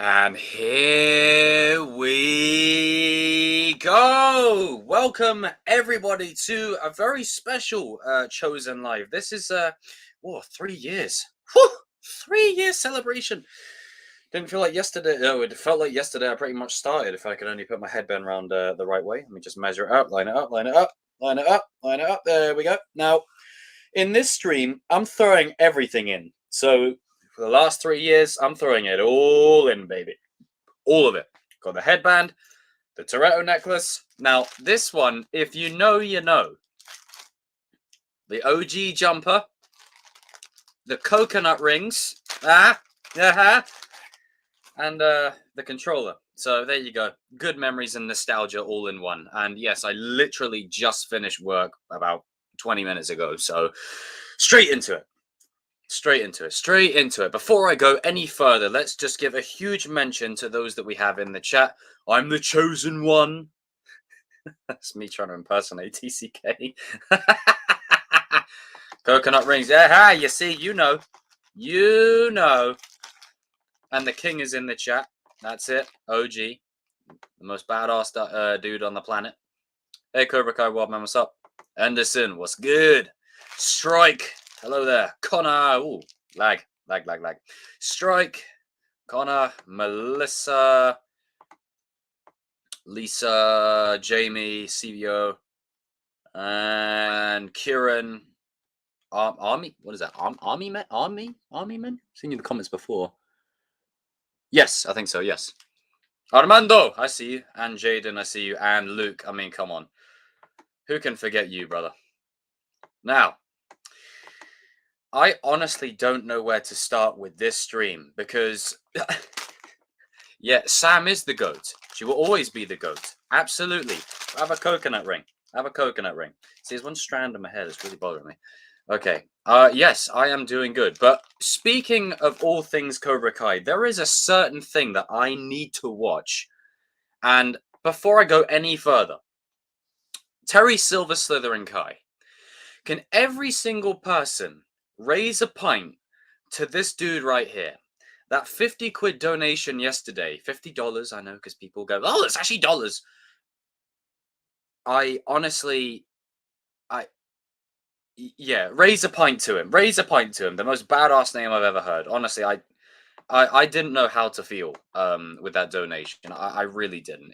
And here we go. Welcome everybody to a very special Chosen Live. This is 3 years. Whew, 3 year celebration. Didn't feel like yesterday. No, it felt like yesterday I pretty much started. If I could only put my headband around the right way. Let me just measure it up, line it up, line it up, line it up, line it up. There we go. Now, in this stream, I'm throwing everything in. So for the last 3 years, I'm throwing it all in, baby. All of it. Got the headband, the Toretto necklace. Now, this one, if you know, you know. The OG jumper, the coconut rings, and the controller. So there you go. Good memories and nostalgia all in one. And yes, I literally just finished work about 20 minutes ago. So straight into it. Straight into it. Before I go any further, let's just give a huge mention to those that we have in the chat. I'm the chosen one. That's me trying to impersonate TCK. Coconut rings. Yeah, you see, you know. And the king is in the chat. That's it. OG. The most badass dude on the planet. Hey, Cobra Kai Wildman, what's up? Anderson, what's good? Strike. Hello there. Connor. Ooh, lag. Strike. Connor. Melissa. Lisa. Jamie. CBO. And Kieran. Army? What is that? Army men? Army men? Seen you in the comments before. Yes, I think so, yes. Armando, I see you. And Jaden, I see you. And Luke, I mean, come on. Who can forget you, brother? Now, I honestly don't know where to start with this stream because, yeah, Sam is the GOAT. She will always be the GOAT. Absolutely. Have a coconut ring. See, there's one strand in my hair that's really bothering me. Okay. Yes, I am doing good. But speaking of all things Cobra Kai, there is a certain thing that I need to watch. And before I go any further, Terry Silver Slytherin Kai. Can every single person raise a pint to this dude right here? That 50 quid donation yesterday, $50, I know, because people go, oh, it's actually dollars. I honestly, yeah, raise a pint to him. The most badass name I've ever heard. Honestly, I didn't know how to feel with that donation. I really didn't.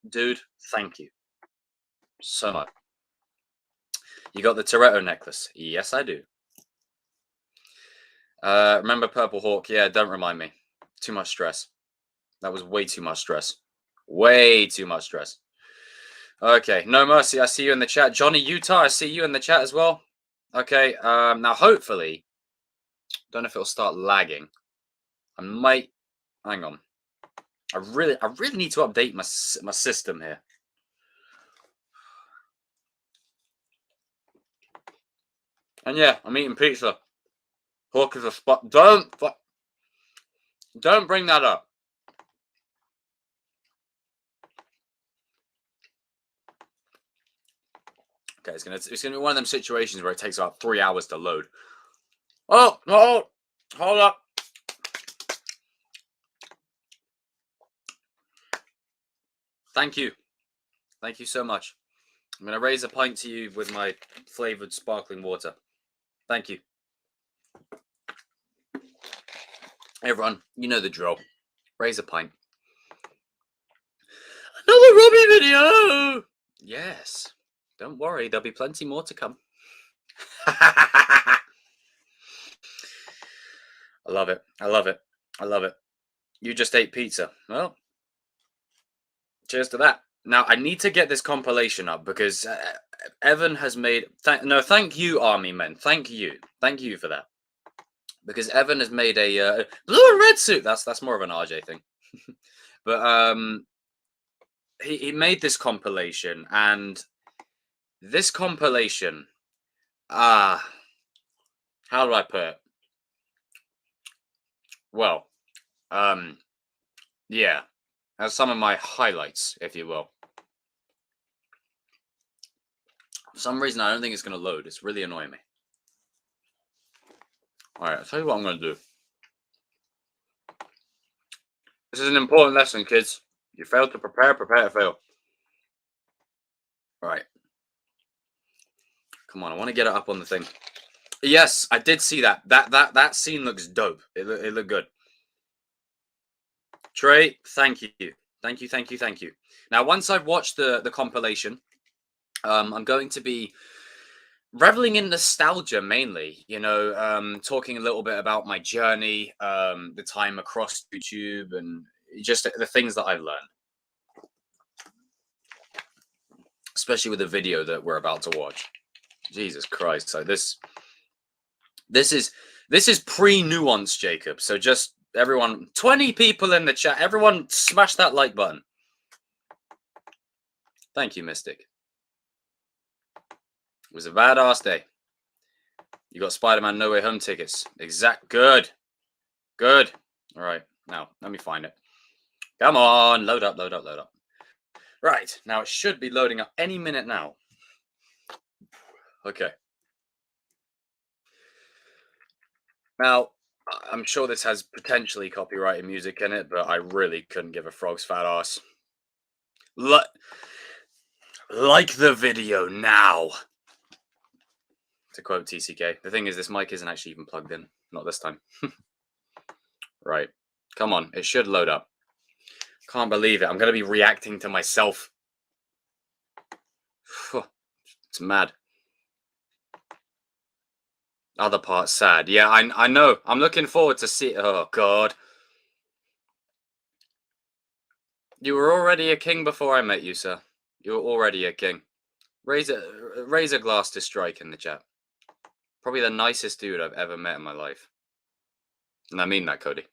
Dude, thank you so much. You got the Toretto necklace? Yes, I do. Remember Purple Hawk? Yeah, don't remind me. Too much stress. That was way too much stress. Way too much stress. Okay, No Mercy, I see you in the chat. Johnny Utah, I see you in the chat as well. Okay, now hopefully, don't know if it'll start lagging. I might, hang on. I really need to update my system here. And yeah, I'm eating pizza. Hawk is a spot. Don't bring that up. Okay, it's gonna be one of them situations where it takes about 3 hours to load. Oh, hold up. Thank you so much. I'm gonna raise a pint to you with my flavored sparkling water. Thank you. Everyone, you know the drill. Raise a pint. Another Robbie video! Yes. Don't worry, there'll be plenty more to come. I love it. You just ate pizza. Well, cheers to that. Now, I need to get this compilation up because Evan has made... thank you, Army Men. Thank you for that. Because Evan has made a blue and red suit. That's more of an RJ thing. But he made this compilation, and this compilation, how do I put it? Well, yeah, that's some of my highlights, if you will. For some reason, I don't think it's going to load. It's really annoying me. All right, I'll tell you what I'm going to do. This is an important lesson, kids. You fail to prepare, prepare to fail. Right. Come on, I want to get it up on the thing. Yes, I did see that. That scene looks dope. It looked good. Trey, thank you. Thank you, thank you, thank you. Now, once I've watched the compilation, I'm going to be reveling in nostalgia mainly, talking a little bit about my journey, the time across YouTube, and just the things that I've learned, especially with the video that we're about to watch. Jesus Christ. So this is pre-nuance, Jacob. So just everyone, 20 people in the chat, everyone smash that like button. Thank you, Mystic. It was a badass day. You got Spider-Man No Way Home tickets. Good. Good. All right. Now, let me find it. Come on. Load up, load up, load up. Right. Now, it should be loading up any minute now. Okay. Now, I'm sure this has potentially copyrighted music in it, but I really couldn't give a frog's fat ass. Like the video now. To quote TCK. The thing is, this mic isn't actually even plugged in. Not this time. Right. Come on. It should load up. Can't believe it. I'm going to be reacting to myself. It's mad. Other part sad. Yeah, I know. I'm looking forward to see. Oh, God. You were already a king before I met you, sir. You were already a king. Raise a glass to Strike in the chat. Probably the nicest dude I've ever met in my life. And I mean that, Cody.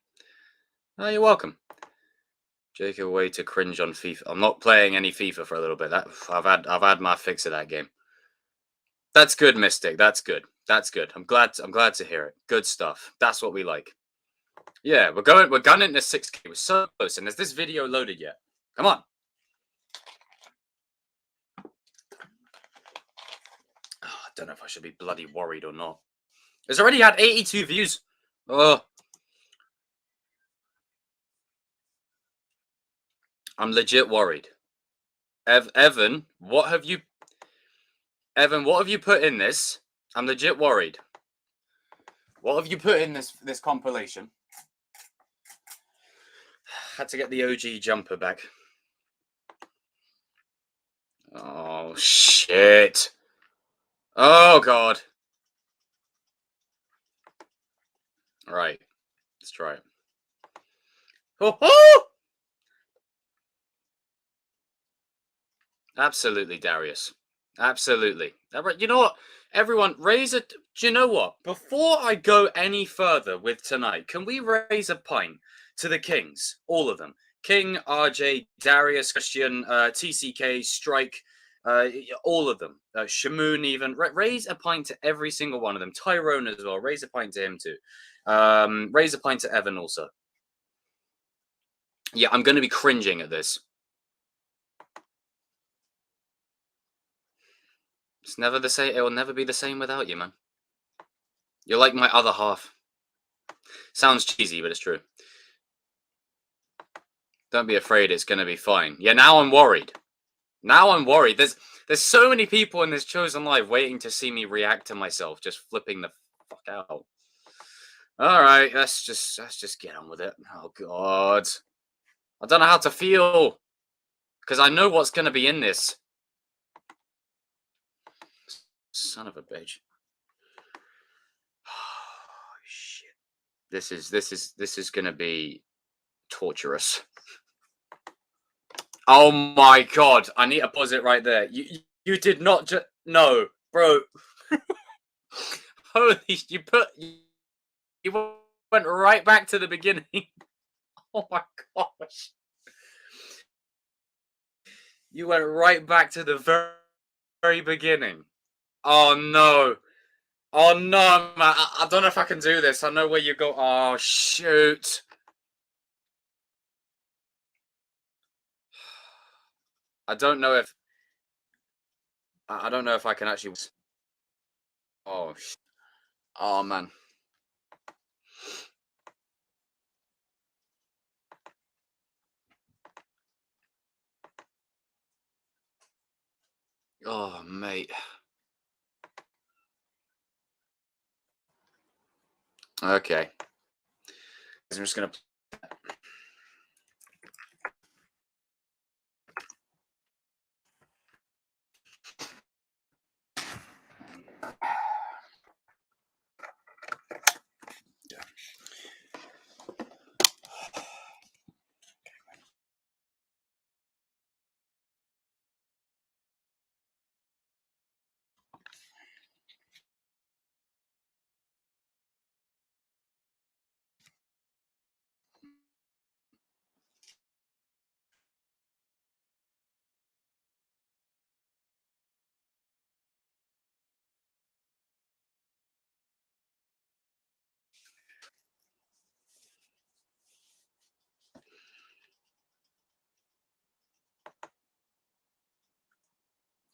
Oh, you're welcome. Jacob, way to cringe on FIFA. I'm not playing any FIFA for a little bit. I've had my fix of that game. That's good, Mystic. That's good. That's good. I'm glad to hear it. Good stuff. That's what we like. Yeah, we're gunning to 6K. We're so close. And is this video loaded yet? Come on. Oh, I don't know if I should be bloody worried or not. It's already had 82 views. Oh. I'm legit worried. Evan, what have you put in this? I'm legit worried. What have you put in this compilation? Had to get the OG jumper back. Oh, shit. Oh, God. All right. Let's try it. Oh! Absolutely, Darius. Absolutely. You know what? Everyone, raise a... Do you know what? Before I go any further with tonight, can we raise a pint to the Kings? All of them. King, RJ, Darius, Christian, TCK, Strike, all of them. Shamoon even. Raise a pint to every single one of them. Tyrone as well. Raise a pint to him too. Raise a pint to Evan also. Yeah, I'm going to be cringing at this. It's never the same. It will never be the same without you, man. You're like my other half. Sounds cheesy, but it's true. Don't be afraid. It's going to be fine. Yeah, now I'm worried. Now I'm worried. There's so many people in this chosen live waiting to see me react to myself, just flipping the fuck out. All right, let's just get on with it. Oh God, I don't know how to feel because I know what's going to be in this. Son of a bitch. Oh, shit. This is going to be torturous. Oh my God! I need to pause it right there. You did not just no, bro. Holy! You went right back to the beginning. Oh my gosh! You went right back to the very beginning. Oh no! Oh no, man! I don't know if I can do this. I know where you go. Oh shoot! I don't know if I can actually. Oh, oh man. Oh, mate. Okay. I'm just gonna.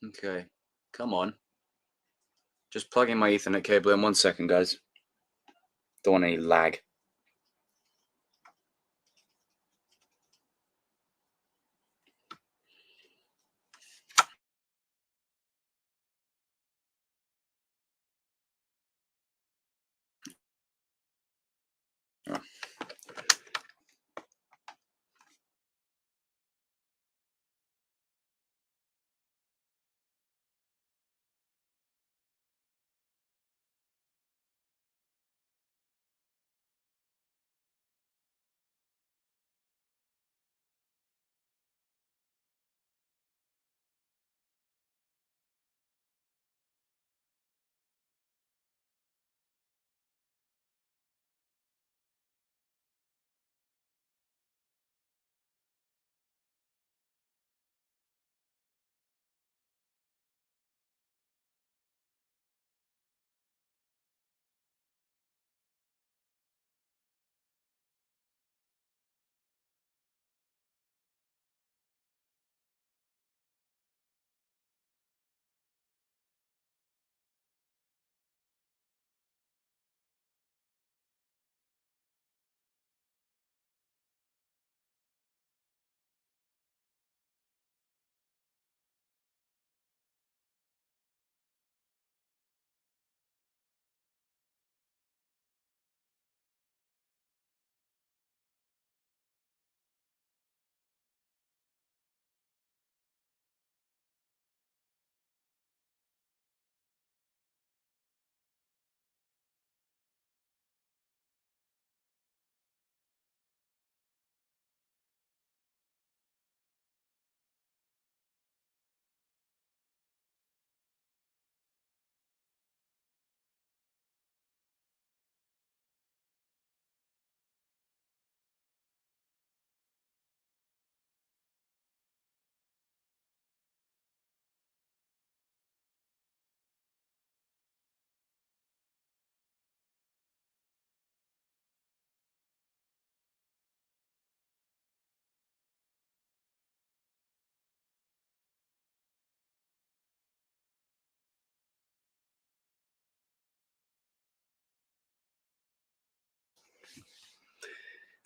Okay. Come on. Just plug in my Ethernet cable in 1 second, guys. Don't want any lag. Oh.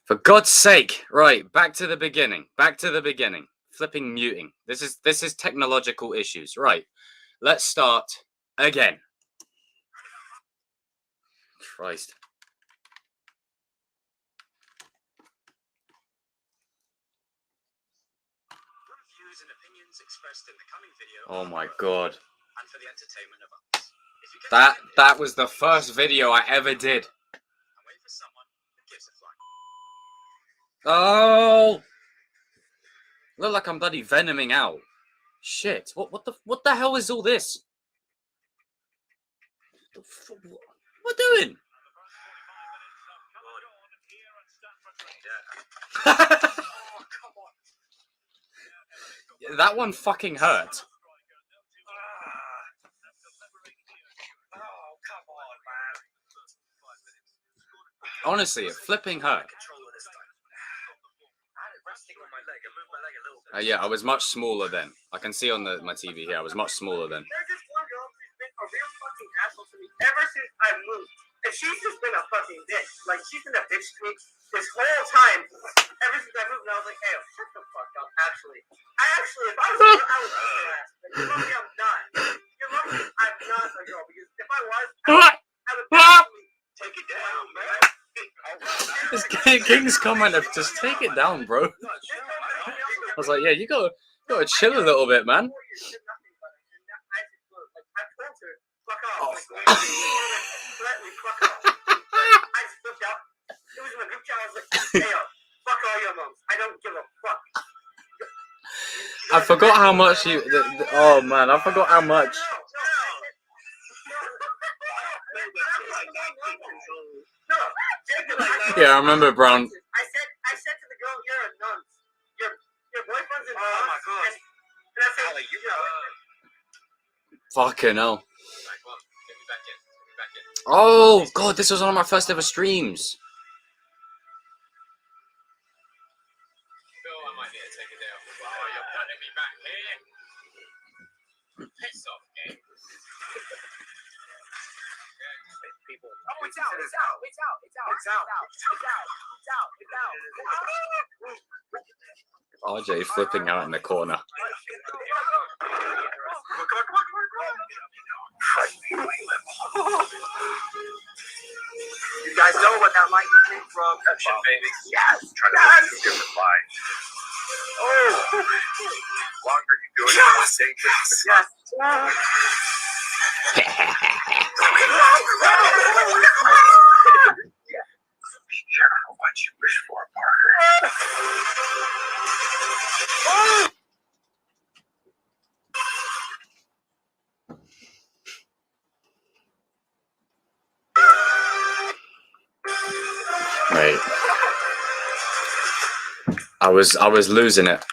For God's sake! Right, back to the beginning. Back to the beginning. Flipping muting. This is technological issues. Right. Let's start again. Christ. Views and opinions expressed in the coming video. Oh my god. And for the entertainment of others. That was the first video I ever did. I'm waiting for someone who gives a fuck. Oh! Look like I'm bloody venoming out. Shit. What the hell is all this? What are we doing? That one fucking hurt. Honestly, it flipping hurt. Yeah, I was much smaller then. I can see on my TV here, I was much smaller then. There's this one girl who's been a real fucking asshole to me ever since I moved. And she's just been a fucking bitch. Like, she's been a bitch to me this whole time. Ever since I moved, and I was like, hey, shut the fuck up, actually. If I was her, I would beat her ass. But you know me, I'm not. King's comment of just take it down, bro. I was like, yeah, you gotta chill a little bit, man. Oh. I forgot how much you. Oh man, I forgot how much. Yeah, I remember Brown. I said to the girl, "You're a nunce. Your boyfriend's a nunce." Oh my god. And I said, Fucking hell. Oh god, this was one of my first ever streams. I might need to take a day off. Oh, you're putting me back here. Piss off, game. People. Oh, it's out. RJ flipping out in the corner. You guys know what that lightning came from? Touching, baby. Yes. Trying to make two different lines. Oh. The longer you do it, the more dangerous. Yes. Be careful what you wish for, Parker. Wait. I was losing it.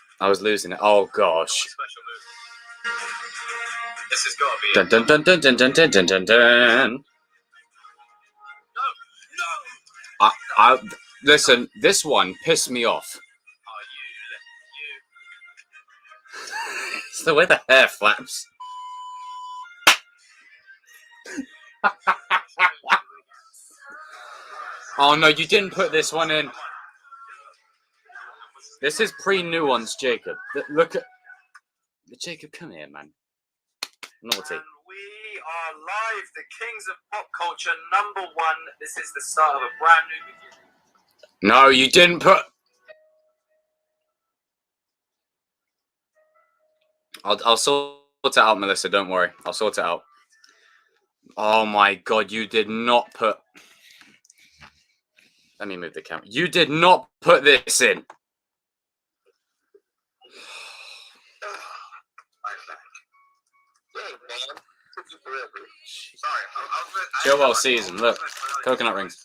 Oh gosh. This has got to be Dun dun dun dun dun dun dun dun dun dun. I listen. This one pissed me off. It's the way the hair flaps. Oh no, you didn't put this one in. This is pre-nuance, Jacob. Look at Jacob. Come here, man. Naughty. And we are live, the kings of pop culture, #1. This is the start of a brand new beginning. No, you didn't put. I'll sort it out, Melissa. Don't worry. I'll sort it out. Oh my god, you did not put. Let me move the camera. You did not put this in. Joel season. Look, coconut rings.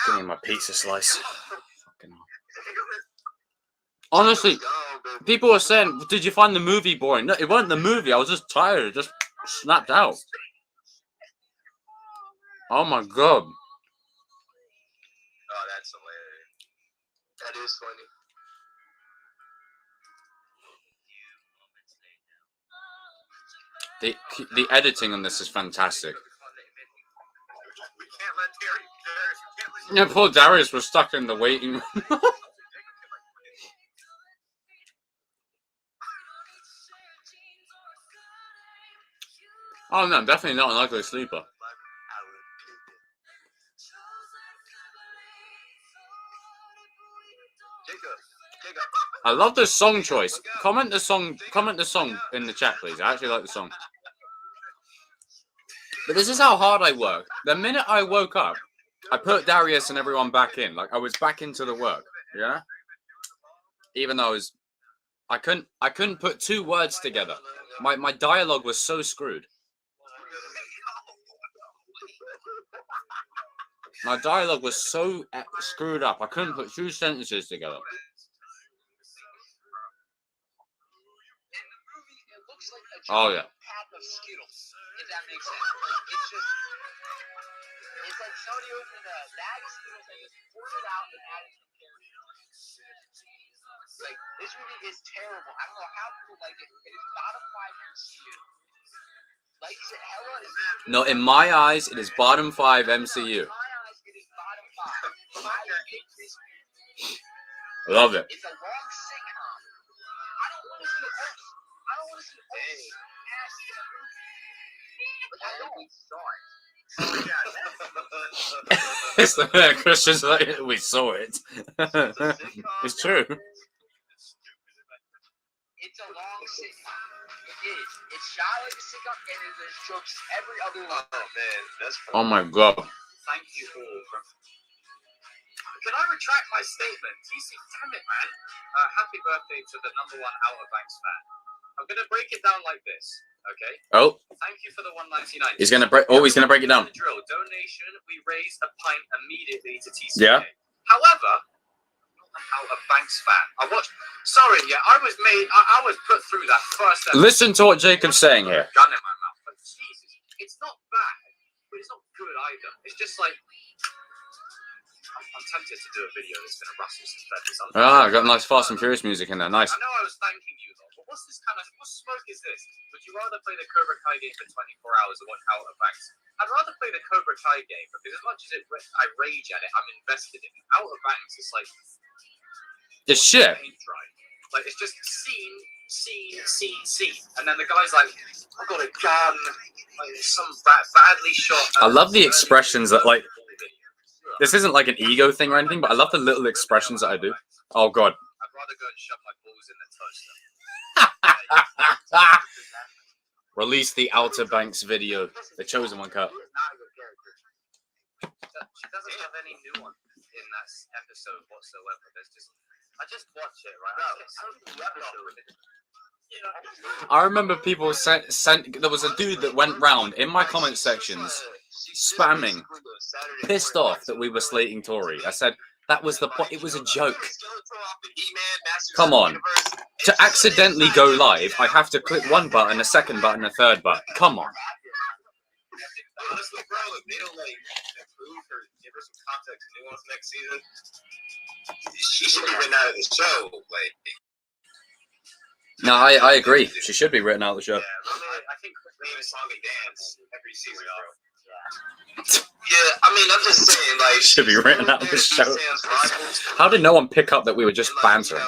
Give me my pizza slice. Fucking hell. Honestly, people were saying, "Did you find the movie boring?" No, it wasn't the movie. I was just tired. It just snapped out. Oh my god. Oh, that's hilarious. That is funny. The editing on this is fantastic. Yeah, poor Darius was stuck in the waiting room. Oh no, definitely not an ugly sleeper. I love the song choice. Comment the song in the chat, please. I actually like the song. But this is how hard I work. The minute I woke up, I put Darius and everyone back in. Like I was back into the work. Yeah. Even though I couldn't put two words together. My dialogue was so screwed. My dialogue was so screwed up. I couldn't put two sentences together. Oh yeah. If that makes sense. Like, it's like somebody opened a bag of Skittles and just poured it out and added some characters. Like, this movie is terrible. I don't know how people like it. It is bottom 5 MCU. Like you said, Hella is not. No, in my eyes, it is bottom 5 MCU. In my eyes, it is bottom 5. I hate this movie. Love it. It's a long sitcom. I don't want to see a horse. I don't want to see a horse. Ass in a movie. Like, I don't. We saw it. Yeah, It's the Christians like we saw it. It's true. It's a long sitcom. It is. It's shot like a sitcom, and there's jokes every other line. Oh man, that's funny. Oh my god. Thank you all for... Can I retract my statement? TC, damn it, man. Happy birthday to the #1 Outer Banks fan. I'm going to break it down like this, okay? Oh, Thank you for the $1.99. he's gonna break. Oh, he's gonna break it down. The drill. Donation, we raise a pint immediately to TCK. Yeah. However, I'm not an Outer Banks fan. I watched... Sorry, yeah, I was made... I was put through that first episode. Listen to what Jacob's saying here. Gun in my mouth. But Jesus, it's not bad, but it's not good either. It's just like... I'm tempted to do a video that's going to rustle some feathers. Ah, got nice Fast and Furious music in there. Nice. I know I was thanking you, though, but what's this kind of... What smoke is this? Would you rather play the Cobra Kai game for 24 hours or watch Outer Banks? I'd rather play the Cobra Kai game because as much as I rage at it, I'm invested in it. Outer Banks is like... It's shit. paint dry. Like, it's just scene. And then the guy's like, I've got a gun. Like, there's some badly shot... I love the expressions that, like... This isn't like an ego thing or anything, but I love the little expressions that I do. Oh god. I'd rather go and shove my balls in the toaster. Release the Outer Banks video. The chosen one cut. She doesn't have any nuance in that episode whatsoever. There's just... I just watch it, right? I remember people sent there was a dude that went round in my comment sections spamming, pissed off that we were slating Tory. I said that was the point. It was a joke. Come on. To accidentally go live, I have to click one button, a second button, a third button. Come on. Honestly, bro, if they don't like improve or give her some context and nuance next season, she should be written out of the show. Like, No, I agree. She should be written out of the show. yeah, really, I think maybe song and dance every season, bro. Yeah, I mean, I'm just saying, like, Should be written out of the show. How did no one pick up that we were just bantering?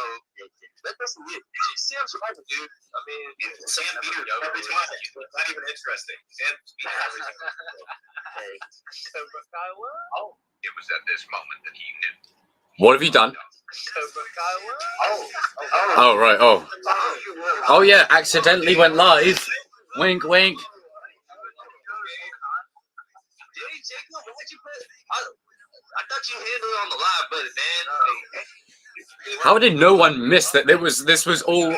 That doesn't get Sam's rival, dude. I mean, Sam beat her every time. It's not even interesting. Sam beat her every time. Oh, it was at this moment that he knew. What have you done? Oh, right. Oh. Oh, yeah. Accidentally went live. Wink, wink. I thought you handled it on the live button, man. How did no one miss that? This was all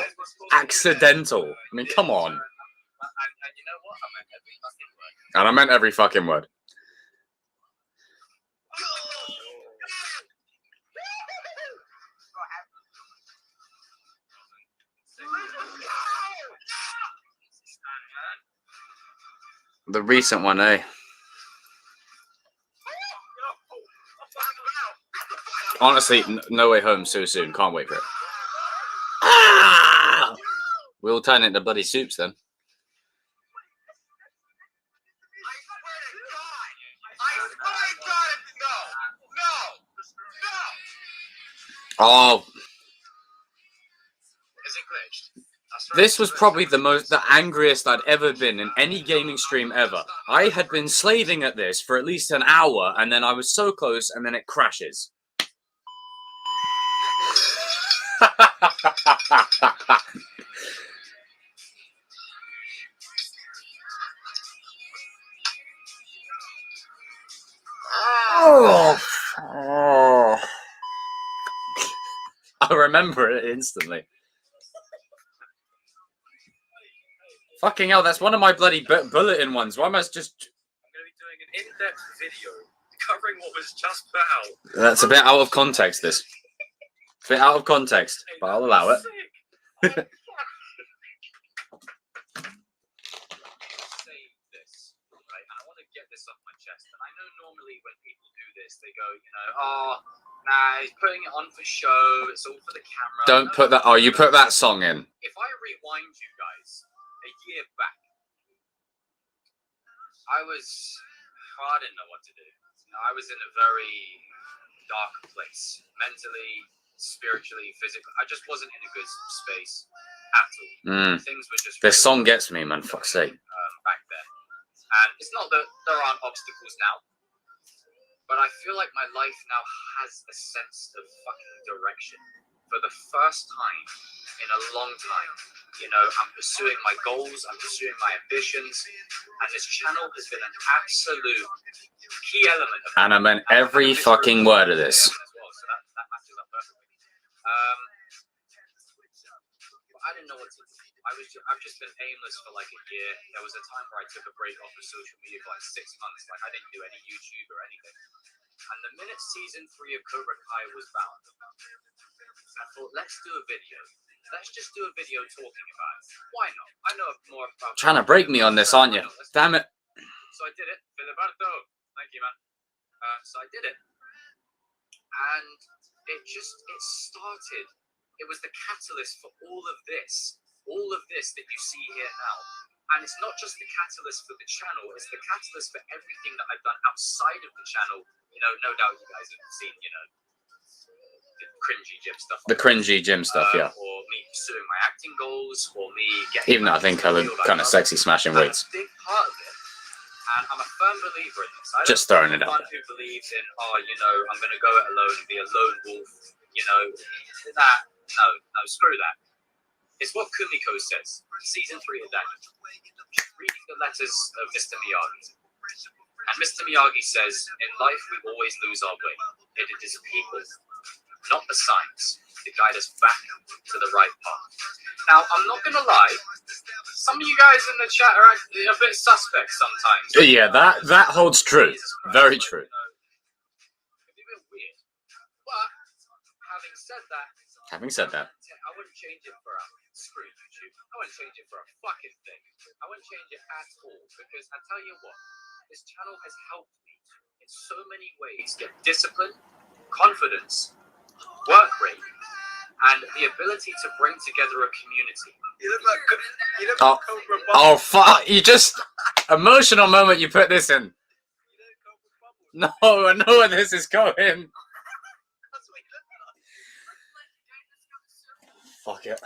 accidental. I mean, come on. And you know what? I meant every fucking word. And I meant every fucking word. The recent one, eh? Honestly, No Way Home so soon. Can't wait for it. Ah! We'll turn into bloody soups then. Oh, Is it glitched? this was probably the angriest I'd ever been in any gaming stream ever. I had been slaving at this for at least an hour, and then I was so close, and then it crashes. Oh. I remember it instantly. Fucking hell, that's one of my bloody bulletin ones. Why am I just... I'm going to be doing an in-depth video covering what was just about. That's a bit out of context, this. A bit out of context, but I'll allow it. Say this, right? And I want to get this off my chest. And I know normally when people do this, they go, you know, oh, nah, he's putting it on for show. It's all for the camera. Don't put that... Oh, you put that song in. If I rewind you guys a year back, I didn't know what to do. You know, I was in a very dark place, mentally, spiritually, physically. I just wasn't in a good space at all. Things were just... This song gets me, man. Fuck's sake. back then. And it's not that there aren't obstacles now. but I feel like my life now has a sense of fucking direction. For the first time in a long time, you know, I'm pursuing my goals, I'm pursuing my ambitions, and this channel has been an absolute key element of And I meant every fucking word of this. as well, so that matches up perfectly. I didn't know what to do. I've just been aimless for like a year. There was a time where I took a break off of social media for like 6 months. Like I didn't do any YouTube or anything. And the minute season 3 of Cobra Kai was bound, I thought, let's do a video. Let's just do a video talking about it. Why not? I know more about. Trying to break me on this, aren't you? Damn it. So I did it. Filiberto. Thank you, man. So I did it. And it started. It was the catalyst for all of this that you see here now. And it's not just the catalyst for the channel, it's the catalyst for everything that I've done outside of the channel. You know, no doubt you guys have seen, you know, the cringy gym stuff. The cringy gym stuff, yeah. Or me pursuing my acting goals, or me getting. Even though I think I look kind of sexy smashing weights. A big part of it. And I'm a firm believer in this. Just throwing it out there. Who believes in, you know, I'm going to go it alone and be a lone wolf, you know, that. No, screw that. It's what Kumiko says. Season 3 of Daniel. Reading the letters of Mr. Miyagi. And Mr. Miyagi says, in life we always lose our way. It is people, not the signs, that guide us back to the right path. Now, I'm not going to lie. Some of you guys in the chat are a bit suspect sometimes. Yeah, that holds true. Very true. It'd be a bit weird. But, having said that, I wouldn't change it for a screw YouTube. I wouldn't change it for a fucking thing. I wouldn't change it at all, because I tell you what, this channel has helped me in so many ways get discipline, confidence, work rate, and the ability to bring together a community. You look like Cobra Bubbles. Oh fuck! You just emotional moment you put this in. No, I know where this is going. Fuck it. So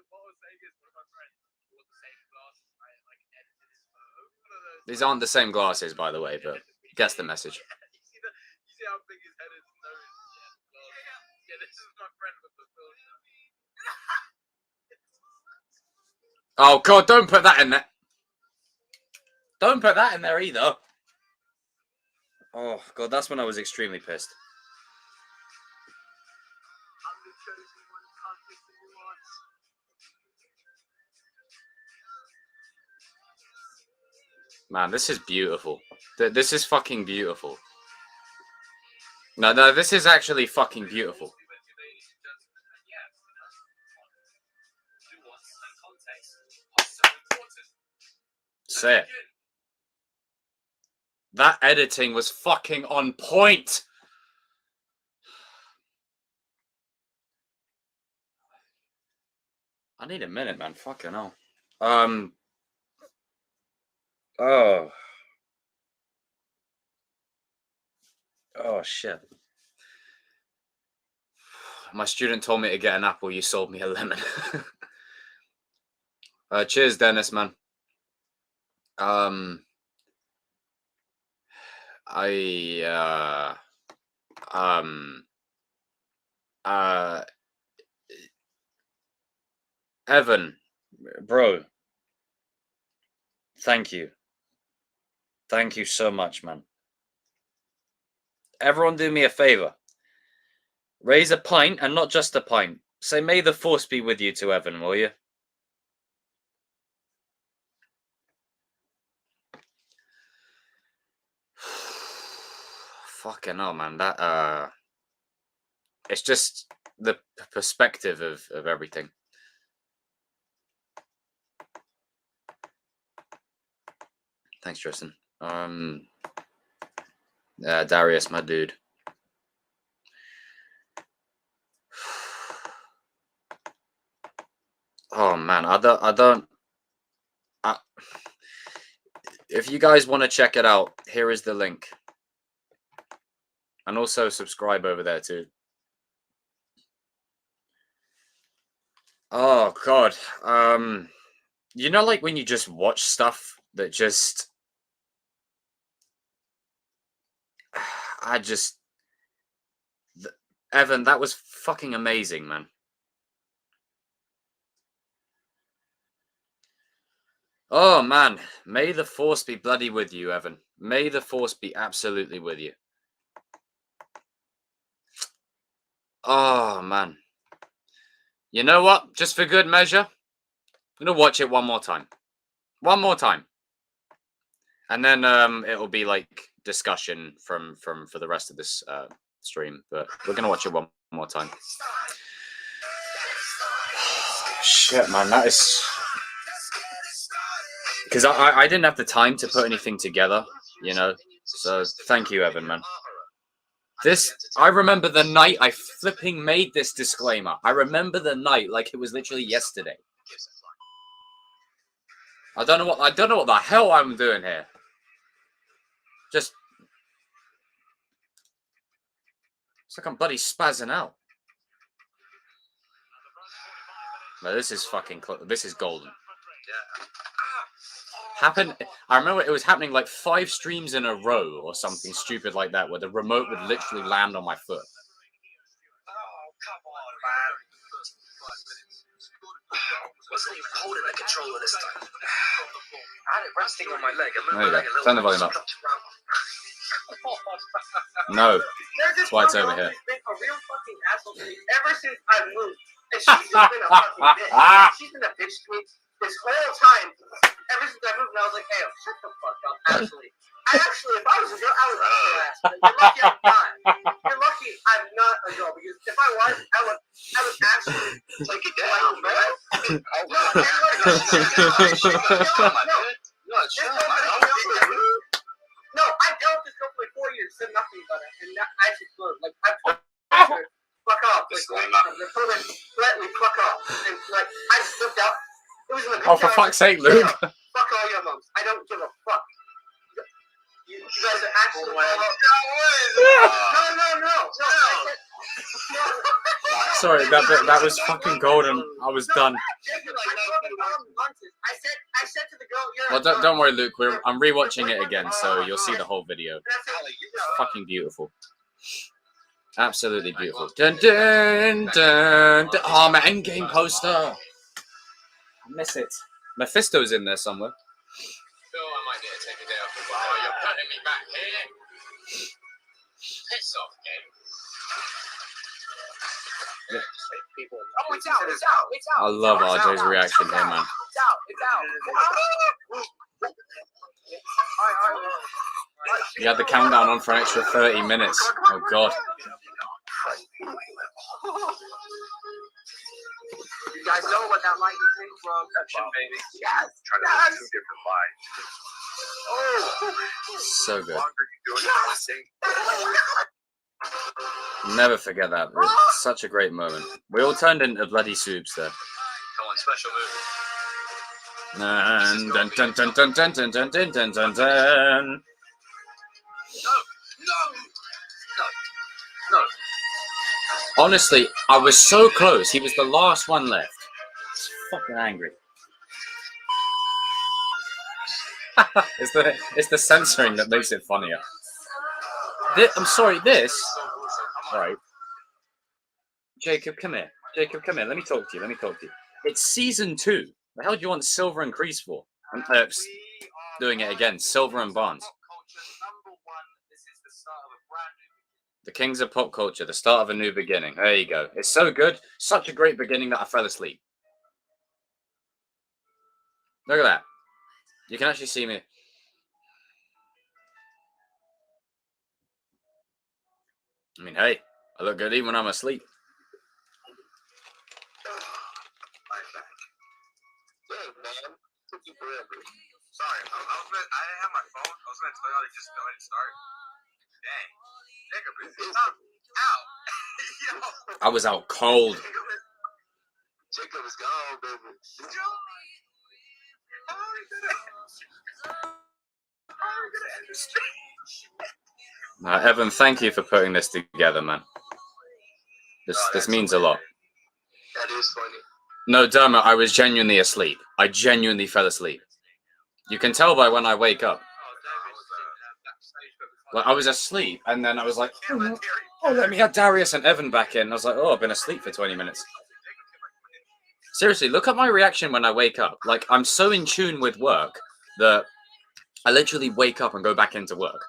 what I was saying is, one of my friends wore the same glasses. I like edited his photo. These aren't the same glasses, by the way, but gets the message. You see how big his head is? Yeah, this is my friend with the filter. Oh god, don't put that in there. Don't put that in there either. Oh god, that's when I was extremely pissed. Man, this is beautiful. This is fucking beautiful. No, this is actually fucking beautiful. Say it. That editing was fucking on point. I need a minute, man. Fucking hell. Oh. Oh, shit. My student told me to get an apple. You sold me a lemon. Cheers, Dennis, man. Evan, bro. Thank you. Thank you so much, man. Everyone do me a favor. Raise a pint, and not just a pint. Say, may the force be with you to Evan, will you? Fucking hell, man. That, it's just the perspective of everything. Thanks, Tristan. Darius, my dude. Oh man, I don't. If you guys want to check it out, here is the link, and also subscribe over there too. Oh god, you know, like when you just watch stuff that just I just, Evan, that was fucking amazing, man. Oh man, may the force be bloody with you, Evan. May the force be absolutely with you. Oh man. You know what? Just for good measure, I'm gonna watch it one more time. One more time. And then it'll be like discussion from for the rest of this stream. But we're gonna watch it one more time. Shit, man, that is because I didn't have the time to put anything together, you know. So thank you, Evan, man. I remember the night I flipping made this disclaimer. I remember the night like it was literally yesterday. I don't know what the hell I'm doing here. Just it's like I'm bloody spazzing out. No, this is fucking this is golden. I remember it was happening like 5 streams in a row or something stupid like that, where the remote would literally land on my foot. Oh, come on, man. Wasn't even holding the controller this time. I had it resting on my leg. There you go. Turn the volume up. No, that's why it's over here. Been a real fucking asshole to me ever since I moved. And she's just been a fucking bitch. She's been a bitch to me this whole time. Ever since I moved, and I was like, hey, shut the fuck up, actually. If I was a girl, I would beat your ass. But you're lucky I'm not. You're lucky I'm not a girl, because if I was, I would actually take it down, man. No, I dealt with this girl for like 4 years, said nothing about it, and I should learn. Like, I told her, fuck off. Like, I told her, let me fuck off. And, like, I slipped out. It was in the Oh, for fuck's sake, Luke. Fuck all your moms. I don't give a fuck. You guys are actually... No. Sorry, that was fucking golden. I was done. I said to the girl, Well, don't worry, Luke. I'm rewatching it again, so you'll see the whole video. Fucking beautiful. Absolutely beautiful. Dun dun dun. dun. Oh, my Endgame poster. I miss it. Mephisto's in there somewhere. Phil, I might need to take a day off. Oh, you're putting me back here. Piss off, game. Yeah. Oh, it's out. I love RJ's reaction here, man. It's out. You had the countdown on for an extra 30 minutes. Oh, God. You guys know what that light is from? Baby. Yes. Trying to do 2 different lights. Oh. So good. Yes. Never forget that. It was such a great moment. We all turned into bloody soups there. Come on, special movie. Dun, dun, dun, dun, dun, dun, dun, dun, dun, dun, dun, dun. No. Honestly, I was so close. He was the last one left. I was fucking angry. It's the censoring that makes it funnier. I'm sorry, this. Right. Jacob, come here. Let me talk to you. It's season 2. The hell do you want Silver and Kreese for? I'm doing it again. Silver and Barnes. The Kings of Pop Culture, the start of a new beginning. There you go. It's so good. Such a great beginning that I fell asleep. Look at that. You can actually see me. I mean, hey, I look good even when I'm asleep. Sorry, I didn't have my phone. I was gonna tell y'all to just go ahead and start. Dang. Jacob, it's out. I was out cold. Jacob is gone, baby. Evan, thank you for putting this together, man. This means a lot. That is funny. No, Dermot, I was genuinely asleep. I genuinely fell asleep. You can tell by when I wake up. Like I was asleep, and then I was like, oh, let me add Darius and Evan back in. I was like, oh, I've been asleep for 20 minutes. Seriously, look at my reaction when I wake up. Like, I'm so in tune with work that I literally wake up and go back into work.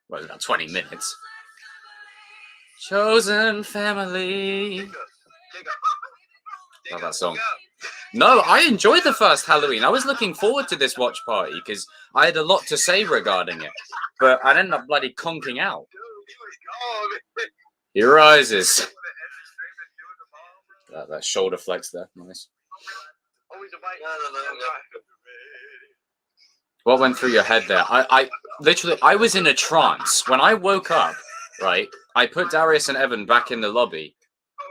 Well, about 20 minutes. Chosen family. Love that song. No, I enjoyed the first Halloween. I was looking forward to this watch party because I had a lot to say regarding it. But I ended up bloody conking out. He rises. That shoulder flex there. Nice. What went through your head there? I literally, I was in a trance. When I woke up, right, I put Darius and Evan back in the lobby.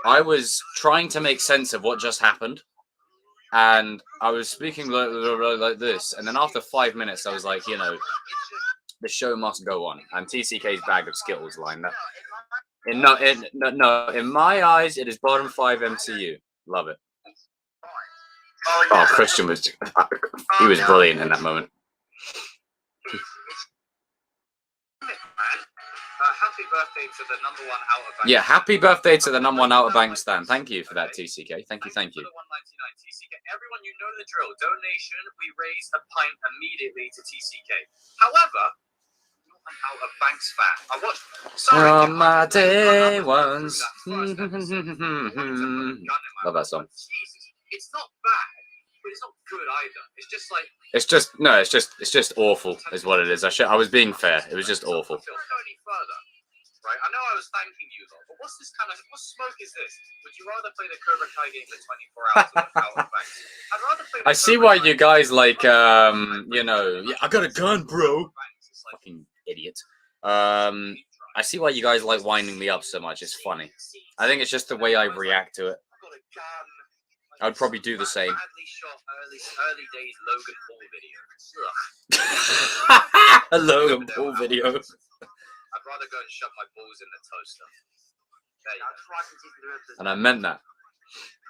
I was trying to make sense of what just happened. And I was speaking like this. And then after 5 minutes, I was like, you know, the show must go on. And TCK's bag of Skittles lined up. In my eyes, it is bottom 5 MCU. Love it. Oh, Christian was, he was brilliant in that moment. Happy birthday to the #1 Outer Banks. Yeah, happy birthday to the #1 Outer Banks stan. Thank you for that, TCK. Thank you. $1.99. TCK, everyone, you know the drill. Donation, we raise a pint immediately to TCK. However, not an Outer Banks fan. I watched. Sorry, on my day ones. Love that song. Jesus, it's not bad, but it's not good either. It's just like. It's just awful, is what it is. I was being fair. It was just awful. Right, I know I was thanking you, though, but what smoke is this? Would you rather play the Cobra Kai game for 24 hours or Outer Banks? I'd rather play the I see Cobra why Kai you guys like, you know, yeah, I got a gun, bro. Fucking idiot. I see why you guys like winding me up so much. It's funny. I think it's just the way I react to it. I would probably do the same. Early days Logan Paul video. A Logan Paul video. I'd rather go and shove my balls in the toaster. And I meant that.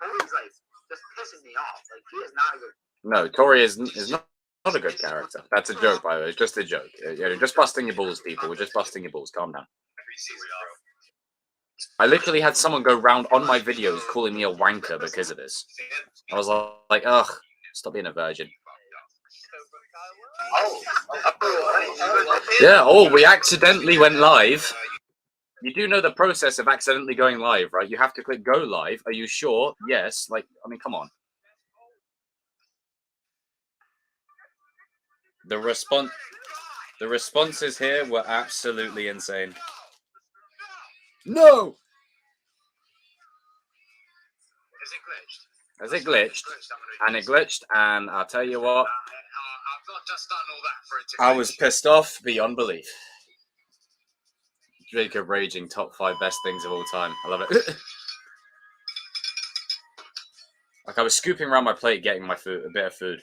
Tori's like just pissing me off. Like he is not a good. No, Tori is not a good character. That's a joke, by the way. It's just a joke. You're just busting your balls, people. We're just busting your balls. Calm down. I literally had someone go round on my videos calling me a wanker because of this. I was like, ugh, stop being a virgin. Yeah, oh, we accidentally went live. You do know the process of accidentally going live, right? You have to click go live. Are you sure? Yes. Like, I mean, come on. The responses here were absolutely insane. No! As it glitched, and it glitched, and I'll tell you what, I was pissed off beyond belief. Jacob raging top 5 best things of all time. I love it. Like I was scooping around my plate, getting my food, a bit of food.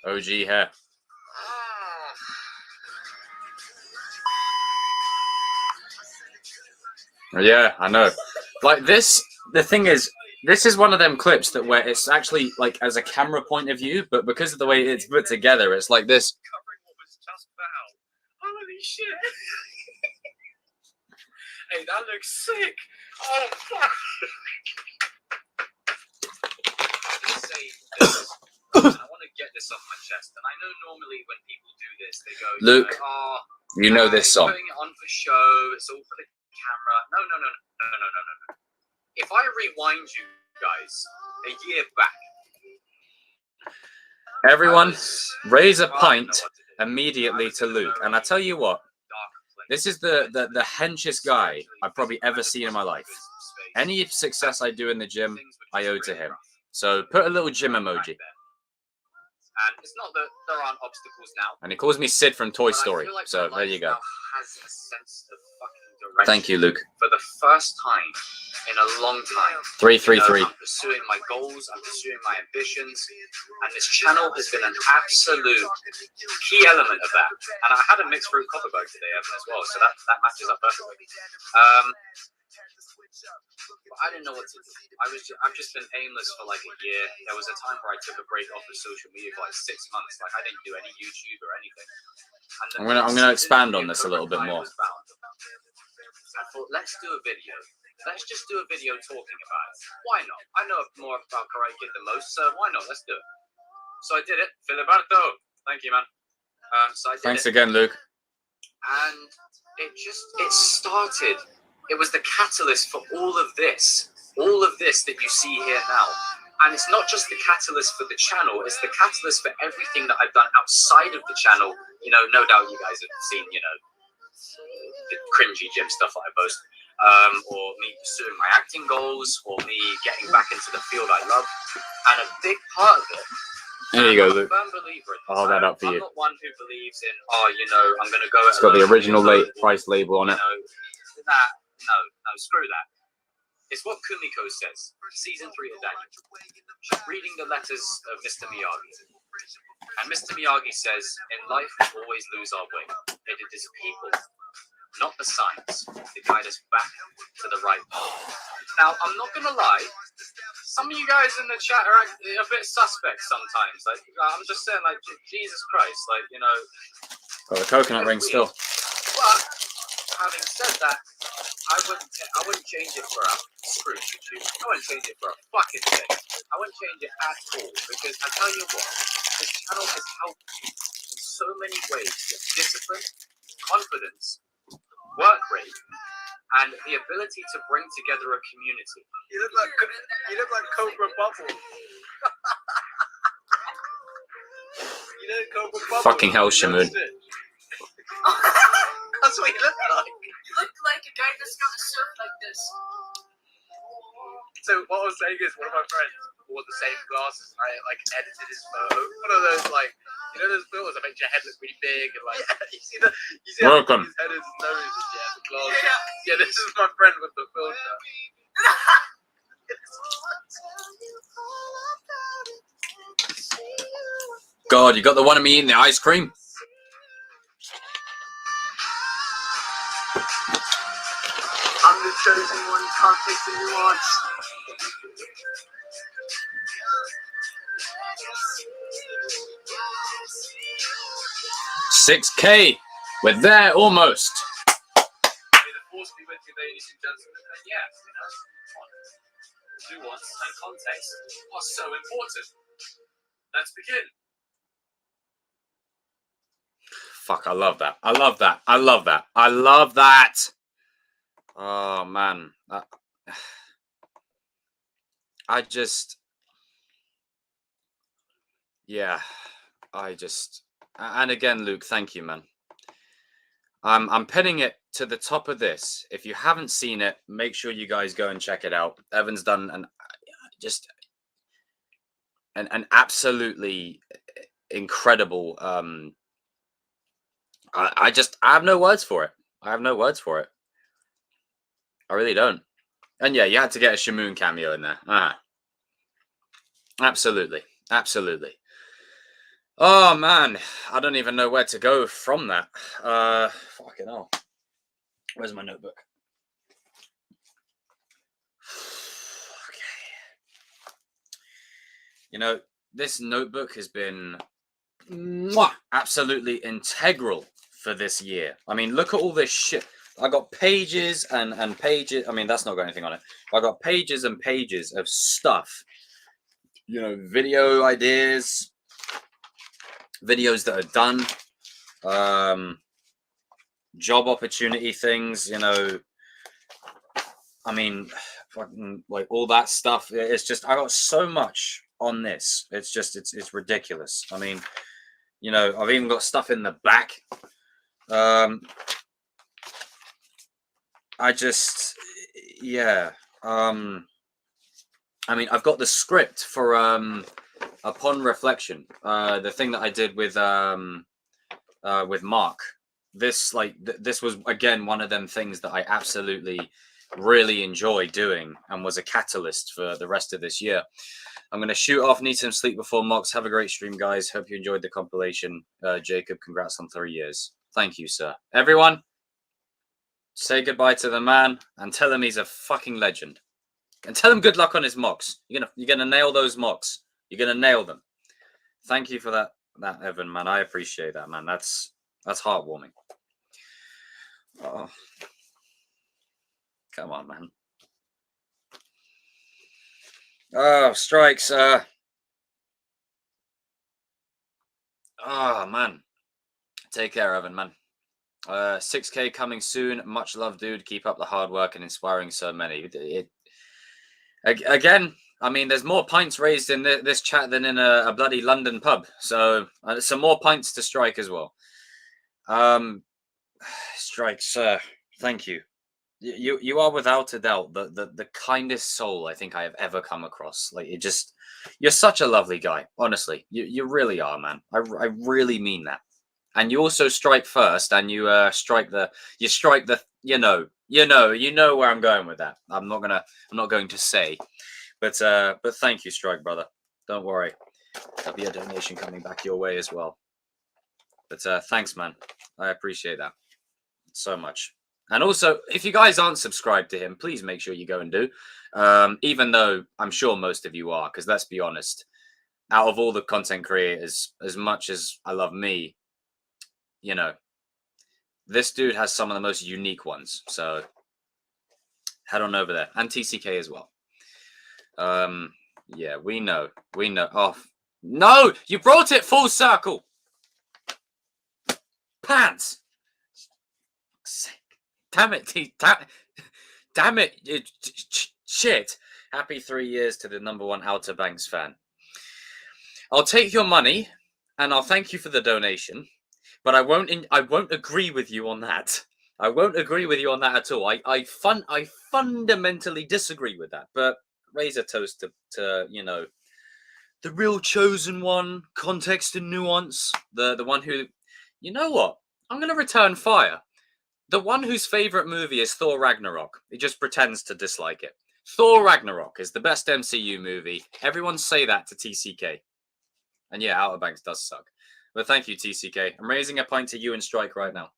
OG hair. Yeah, I know. Like this, the thing is, this is one of them clips that where it's actually like as a camera point of view, but because of the way it's put together, it's like this. Holy shit! Hey, that looks sick. Oh fuck! I want to get this off my chest, and I know normally when people do this, they go, Luke, oh, you know this song. Putting it on for show. It's all for the camera. No. If I rewind you guys a year back, everyone raise a pint immediately to Luke, and I tell you what, this is the henchest guy I've probably ever seen in my life. Any success I do in the gym, I owe to him. So put a little gym emoji. And it's not that there aren't obstacles now. And he calls me Sid from Toy Story. Like so there you go. Has a sense of fucking direction. Thank you, Luke. For the first time in a long time. 333. I'm pursuing my goals. I'm pursuing my ambitions. And this channel has been an absolute key element of that. And I had a mixed fruit copperberg today, Evan, as well. So that matches up perfectly. But I didn't know what to do. I've just been aimless for like a year. There was a time where I took a break off of social media for like 6 months. Like I didn't do any YouTube or anything. And I'm gonna expand on this a little bit more. I thought, let's do a video. Let's just do a video talking about it. Why not? I know more about Karate Kid than most, so why not? Let's do it. So I did it. Filiberto. Thank you, man. So I did Thanks it. again, Luke. And it started. It was the catalyst for all of this that you see here now. And it's not just the catalyst for the channel, it's the catalyst for everything that I've done outside of the channel. You know, no doubt you guys have seen, you know, the cringy gym stuff that I post, or me pursuing my acting goals, or me getting back into the field I love. And a big part of it, There you go, Luke. I'm a firm believer in this. I'll hold that up for I'm you. not one who believes in, you know, I'm going to go. It's got the original price label on it. No, screw that. It's what Kumiko says. Season 3 of Daniel. She's reading the letters of Mr. Miyagi. And Mr. Miyagi says, in life we always lose our way. It is people, not the signs, that guide us back to the right path. Now, I'm not going to lie. Some of you guys in the chat are a bit suspect sometimes. Like, I'm just saying, like, Jesus Christ, like, you know. Got the coconut ring still. But, having said that, I wouldn't change it for a screw YouTube. I wouldn't change it for a fucking thing. I wouldn't change it at all, because I tell you what, this channel has helped me in so many ways with discipline, confidence, work rate, and the ability to bring together a community. You look like Cobra Bubble. You know Cobra Bubble. Fucking hell, Shamoon. That's what you look like. You look like a guy that's gonna surf like this. So what I was saying is, one of my friends wore the same glasses, and I like edited his photo. One of those, like, you know, those filters that make your head look really big, and like, you see Welcome. his head, his nose, and the glasses. Yeah, this is my friend with the filter. God, you got the one of me eating the ice cream? I'm the chosen one, can't take the nuance. 6K. We're there almost. May the force be with you, ladies and gentlemen. And yeah, you know, nuance and context are so important. Let's begin. Fuck, I love that. I love that. I love that. I love that. Oh, man. I just... Yeah. And again, Luke, thank you, man. I'm pinning it to the top of this. If you haven't seen it, make sure you guys go and check it out. Evan's done an absolutely incredible... I have no words for it. I have no words for it. I really don't. And yeah, you had to get a Shamoon cameo in there. Absolutely. Absolutely. Oh, man. I don't even know where to go from that. Fucking hell. Where's my notebook? Okay. You know, this notebook has been absolutely integral for this year. I mean, look at all this shit. I got pages and pages. I mean, that's not got anything on it. I got pages and pages of stuff. You know, video ideas, videos that are done, job opportunity things. You know, I mean, fucking like all that stuff. It's just I got so much on this. It's just it's ridiculous. I mean, you know, I've even got stuff in the back. I mean, I've got the script for Upon Reflection, the thing that I did with Mark. This this was again one of them things that I absolutely really enjoy doing and was a catalyst for the rest of this year. I'm going to shoot off, need some sleep before mocks. Have a great stream, guys. Hope you enjoyed the compilation. Jacob, congrats on 3 years. Thank you, sir. Everyone, say goodbye to the man and tell him he's a fucking legend. And tell him good luck on his mocks. You're gonna nail those mocks. You're gonna nail them. Thank you for that, Evan, man. I appreciate that, man. That's heartwarming. Oh, come on, man. Oh, strikes. Oh, man. Take care, Evan, man. 6K coming soon. Much love, dude. Keep up the hard work and inspiring so many. Again, I mean, there's more pints raised in this chat than in a bloody London pub. So some more pints to Strike as well. Strikes, thank you. You are without a doubt the kindest soul I think I have ever come across. Like, you're such a lovely guy. Honestly, you really are, man. I really mean that. And you also strike first, and you strike the you know where I'm going with that. I'm not going to say, but thank you, Strike, brother. Don't worry, there'll be a donation coming back your way as well. But thanks, man. I appreciate that so much. And also, if you guys aren't subscribed to him, please make sure you go and do. Even though I'm sure most of you are, because let's be honest, out of all the content creators, as much as I love me, you know, this dude has some of the most unique ones. So head on over there, and TCK as well. Yeah, we know. Oh no, you brought it full circle. Pants. Damn it, damn it, shit. Happy 3 years to the #1 Outer Banks fan. I'll take your money and I'll thank you for the donation, but I won't agree with you on that. I won't agree with you on that at all. I fundamentally disagree with that. But raise a toast to you know, the real chosen one, context and nuance, the one who, you know what? I'm gonna return fire. The one whose favorite movie is Thor Ragnarok. He just pretends to dislike it. Thor Ragnarok is the best MCU movie. Everyone say that to TCK. And yeah, Outer Banks does suck. But thank you, TCK. I'm raising a pint to you and Strike right now.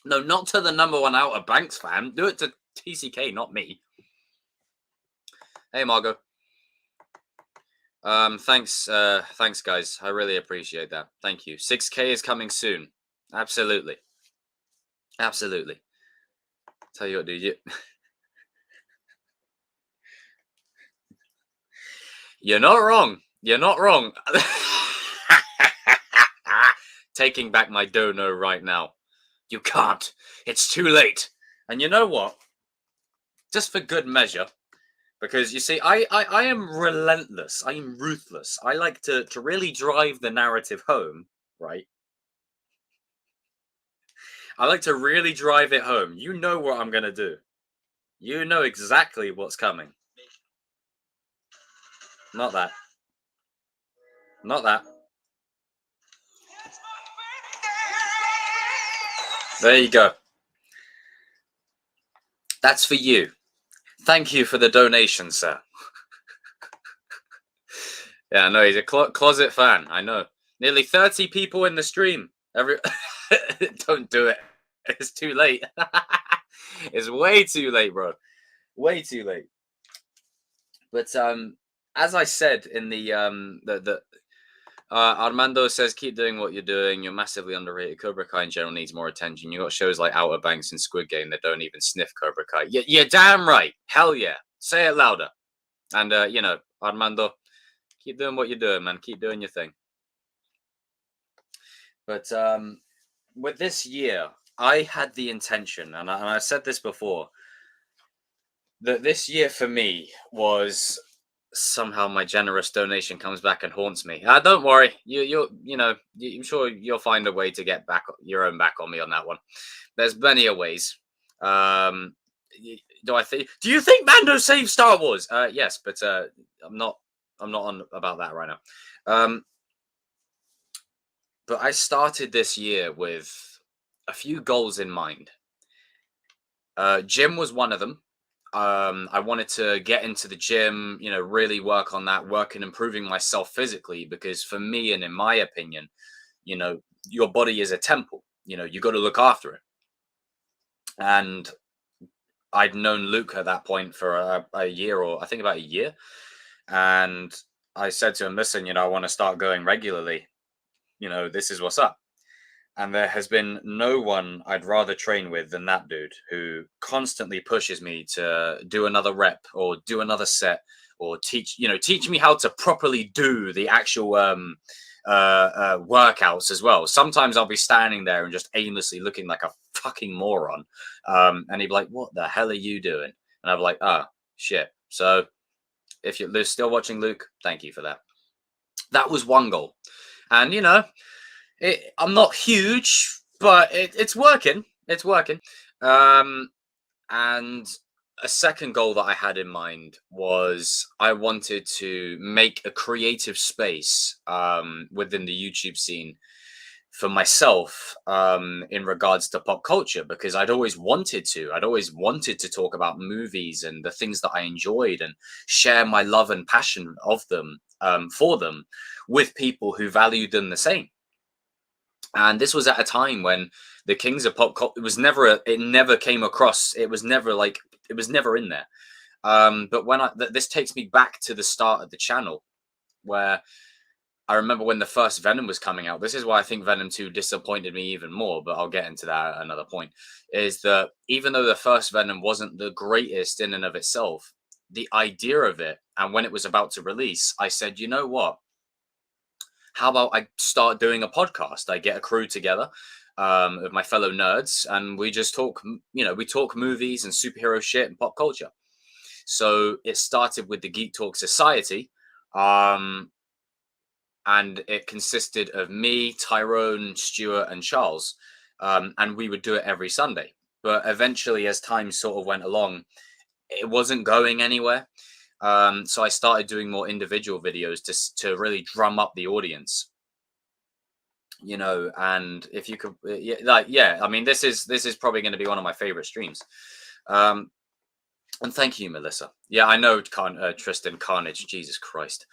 No, not to the #1 Outer Banks fan. Do it to TCK, not me. Hey, Margot. Thanks, guys. I really appreciate that. Thank you. 6K is coming soon. Absolutely. Absolutely. Tell you what, dude. You're not wrong. You're not wrong. Taking back my dono right now. You can't. It's too late. And you know what? Just for good measure, because you see, I am relentless. I am ruthless. I like to really drive the narrative home, right? I like to really drive it home. You know what I'm going to do. You know exactly what's coming. Not that. Not that. There you go. That's for you. Thank you for the donation, sir. Yeah, I know, he's a closet fan. I know. Nearly 30 people in the stream. Don't do it. It's too late. It's way too late, bro. Way too late. But as I said in the Armando says, keep doing what you're doing. You're massively underrated. Cobra Kai in general needs more attention. You got shows like Outer Banks and Squid Game that don't even sniff Cobra Kai. You're damn right. Hell yeah. Say it louder. And you know, Armando, keep doing what you're doing, man. Keep doing your thing. But with this year, I had the intention, and I said this before, that this year for me was, somehow my generous donation comes back and haunts me. Don't worry, I'm sure you'll find a way to get back your own back on me on that one. There's many a ways. Do you think Mando saved Star Wars? Yes, but I'm not on about that right now. But I started this year with a few goals in mind. Gym was one of them. I wanted to get into the gym, really work on that, work and improving myself physically, because for me, and in my opinion, your body is a temple. you know, you got to look after it. And I'd known Luke at that point for a year, or I think about a year. And I said to him, listen, you know, I want to start going regularly. You know, this is what's up. And there has been no one I'd rather train with than that dude, who constantly pushes me to do another rep or do another set, or teach me how to properly do the actual workouts as well. Sometimes I'll be standing there and just aimlessly looking like a fucking moron. And he'd be like, what the hell are you doing? And I'd be like, oh, shit. So if you're still watching, Luke, thank you for that. That was one goal. And, you know, I'm not huge, but it's working. It's working. And a second goal that I had in mind was I wanted to make a creative space within the YouTube scene for myself in regards to pop culture, because I'd always wanted to talk about movies and the things that I enjoyed and share my love and passion of them for them with people who valued them the same. And this was at a time when the kings of pop culture it never came across. It was never in there. But when this takes me back to the start of the channel, where I remember when the first Venom was coming out. This is why I think Venom 2 disappointed me even more, but I'll get into that at another point. Is that even though the first Venom wasn't the greatest in and of itself, the idea of it, and when it was about to release, I said, you know what? How about I start doing a podcast? I get a crew together of my fellow nerds, and we just talk, we talk movies and superhero shit and pop culture. So it started with the Geek Talk Society, and it consisted of me, Tyrone, Stuart, and Charles, and we would do it every Sunday. But eventually, as time sort of went along, it wasn't going anywhere. So I started doing more individual videos to really drum up the audience, and if you could, I mean, this is probably going to be one of my favorite streams. And thank you, Melissa. Yeah, I know, Tristan Carnage, Jesus Christ.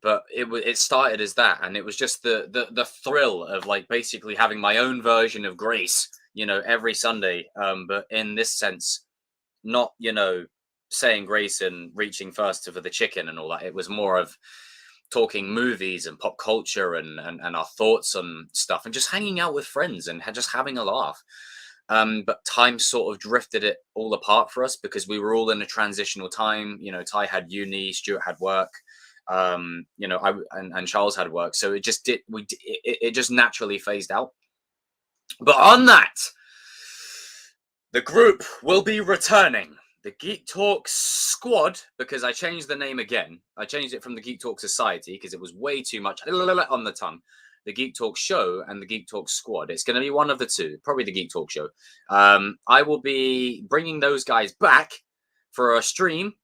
But it started as that, and it was just the thrill of like basically having my own version of Grace, every Sunday. But in this sense, not, saying grace and reaching first for the chicken and all that. It was more of talking movies and pop culture and our thoughts on stuff and just hanging out with friends and just having a laugh. But time sort of drifted it all apart for us because we were all in a transitional time. Ty had uni, Stuart had work, I and Charles had work. So it just it just naturally phased out. But on that, the group will be returning. The Geek Talk Squad, because I changed the name again. I changed it from the Geek Talk Society because it was way too much on the tongue. The Geek Talk Show and the Geek Talk Squad. It's going to be one of the two, probably the Geek Talk Show. I will be bringing those guys back for a stream,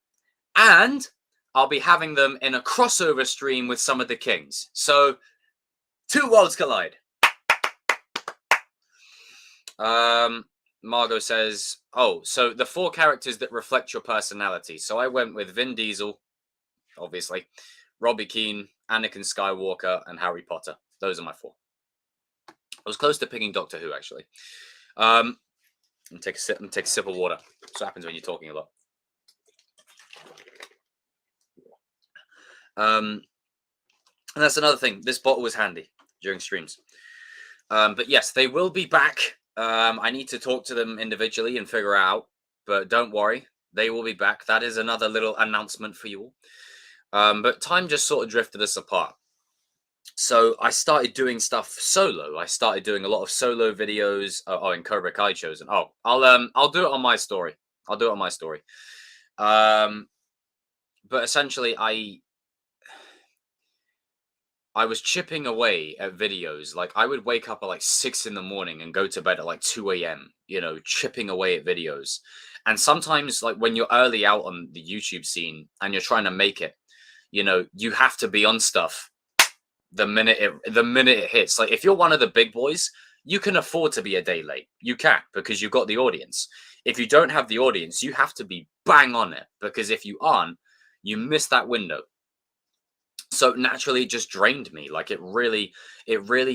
and I'll be having them in a crossover stream with some of the Kings. So, two worlds collide. Margot says, oh, so the 4 characters that reflect your personality. So I went with Vin Diesel, obviously, Robbie Keane, Anakin Skywalker, and Harry Potter. Those are my 4. I was close to picking Doctor Who, actually. And take a sip of water. That's what happens when you're talking a lot. And that's another thing. This bottle was handy during streams. But yes, they will be back. I need to talk to them individually and figure out, but don't worry, they will be back. That is another little announcement for you all. But time just sort of drifted us apart. So I started doing stuff solo. I started doing a lot of solo videos. In Cobra Kai Chosen. I'll do it on my story. But essentially, I was chipping away at videos. Like I would wake up at like 6 in the morning and go to bed at like 2 a.m., chipping away at videos. And sometimes like when you're early out on the YouTube scene and you're trying to make it, you have to be on stuff the minute it hits. Like if you're one of the big boys, you can afford to be a day late. You can, because you've got the audience. If you don't have the audience, you have to be bang on it, because if you aren't, you miss that window. So So naturally, it just drained me. Like it really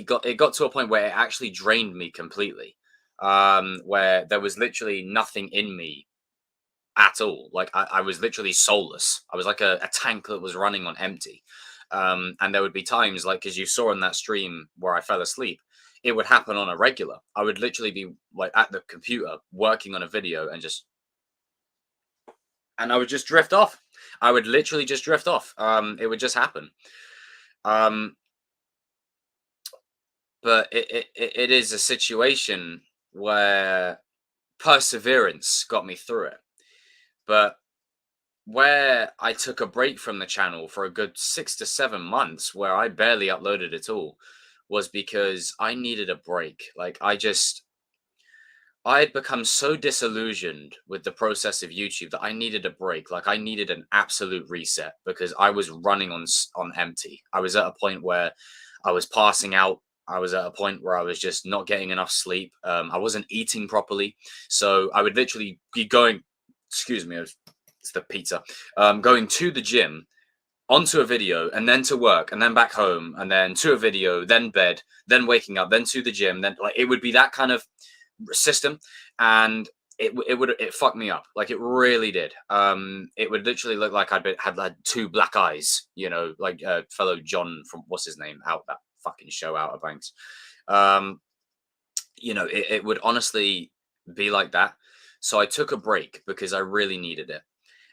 got to a point where it actually drained me completely. Where there was literally nothing in me at all. Like I was literally soulless. I was like a tank that was running on empty. And there would be times, like as you saw in that stream where I fell asleep, it would happen on a regular. I would literally be like at the computer working on a video and I would just drift off. I would literally just drift off. It would just happen. But it is a situation where perseverance got me through it. But where I took a break from the channel for a good 6 to 7 months, where I barely uploaded at all, was because I needed a break. Like I had become so disillusioned with the process of YouTube that I needed a break. Like I needed an absolute reset because I was running on empty. I was at a point where I was passing out. I was at a point where I was just not getting enough sleep. I wasn't eating properly. So I would literally be going, excuse me, it's the pizza, going to the gym, onto a video, and then to work, and then back home, and then to a video, then bed, then waking up, then to the gym. Then like it would be that kind of system, and it fucked me up. Like it really did. It would literally look like had two black eyes, you know, like fellow John from what's his name out that fucking show, Outer Banks. You know, it would honestly be like that. So I took a break because I really needed it.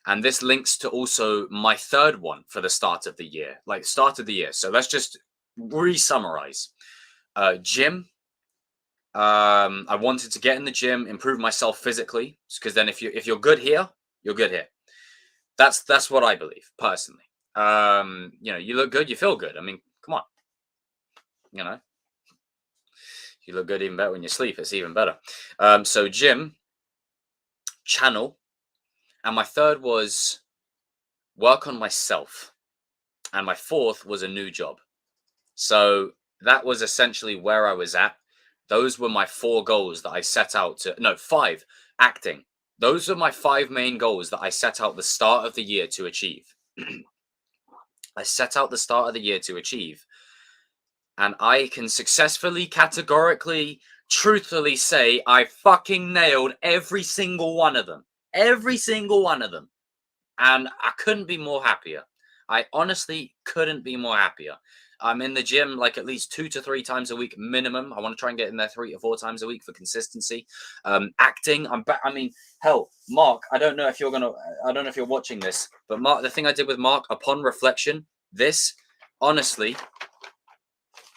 And this links to also my third one for the start of the year, like start of the year. So let's just re-summarize. Gym. I wanted to get in the gym, improve myself physically, because then if you're good here, you're good here. That's what I believe personally. You know, you look good, you feel good. I mean, come on. You know, you look good even better when you sleep. It's even better. So gym, channel, and my third was work on myself, and my fourth was a new job. So that was essentially where I was at. Those were my 4 goals that I set out to, no, 5, acting. Those are my 5 main goals that I set out the start of the year to achieve. I set out the start of the year to achieve. And I can successfully, categorically, truthfully say I fucking nailed every single one of them. Every single one of them. And I couldn't be more happier. I honestly couldn't be more happier. I'm in the gym like at least 2 to 3 times a week minimum. I want to try and get in there 3 to 4 times a week for consistency. Acting, I'm back. I mean, hell, Mark, I don't know if you're watching this, but Mark, the thing I did with Mark, upon reflection, this, honestly,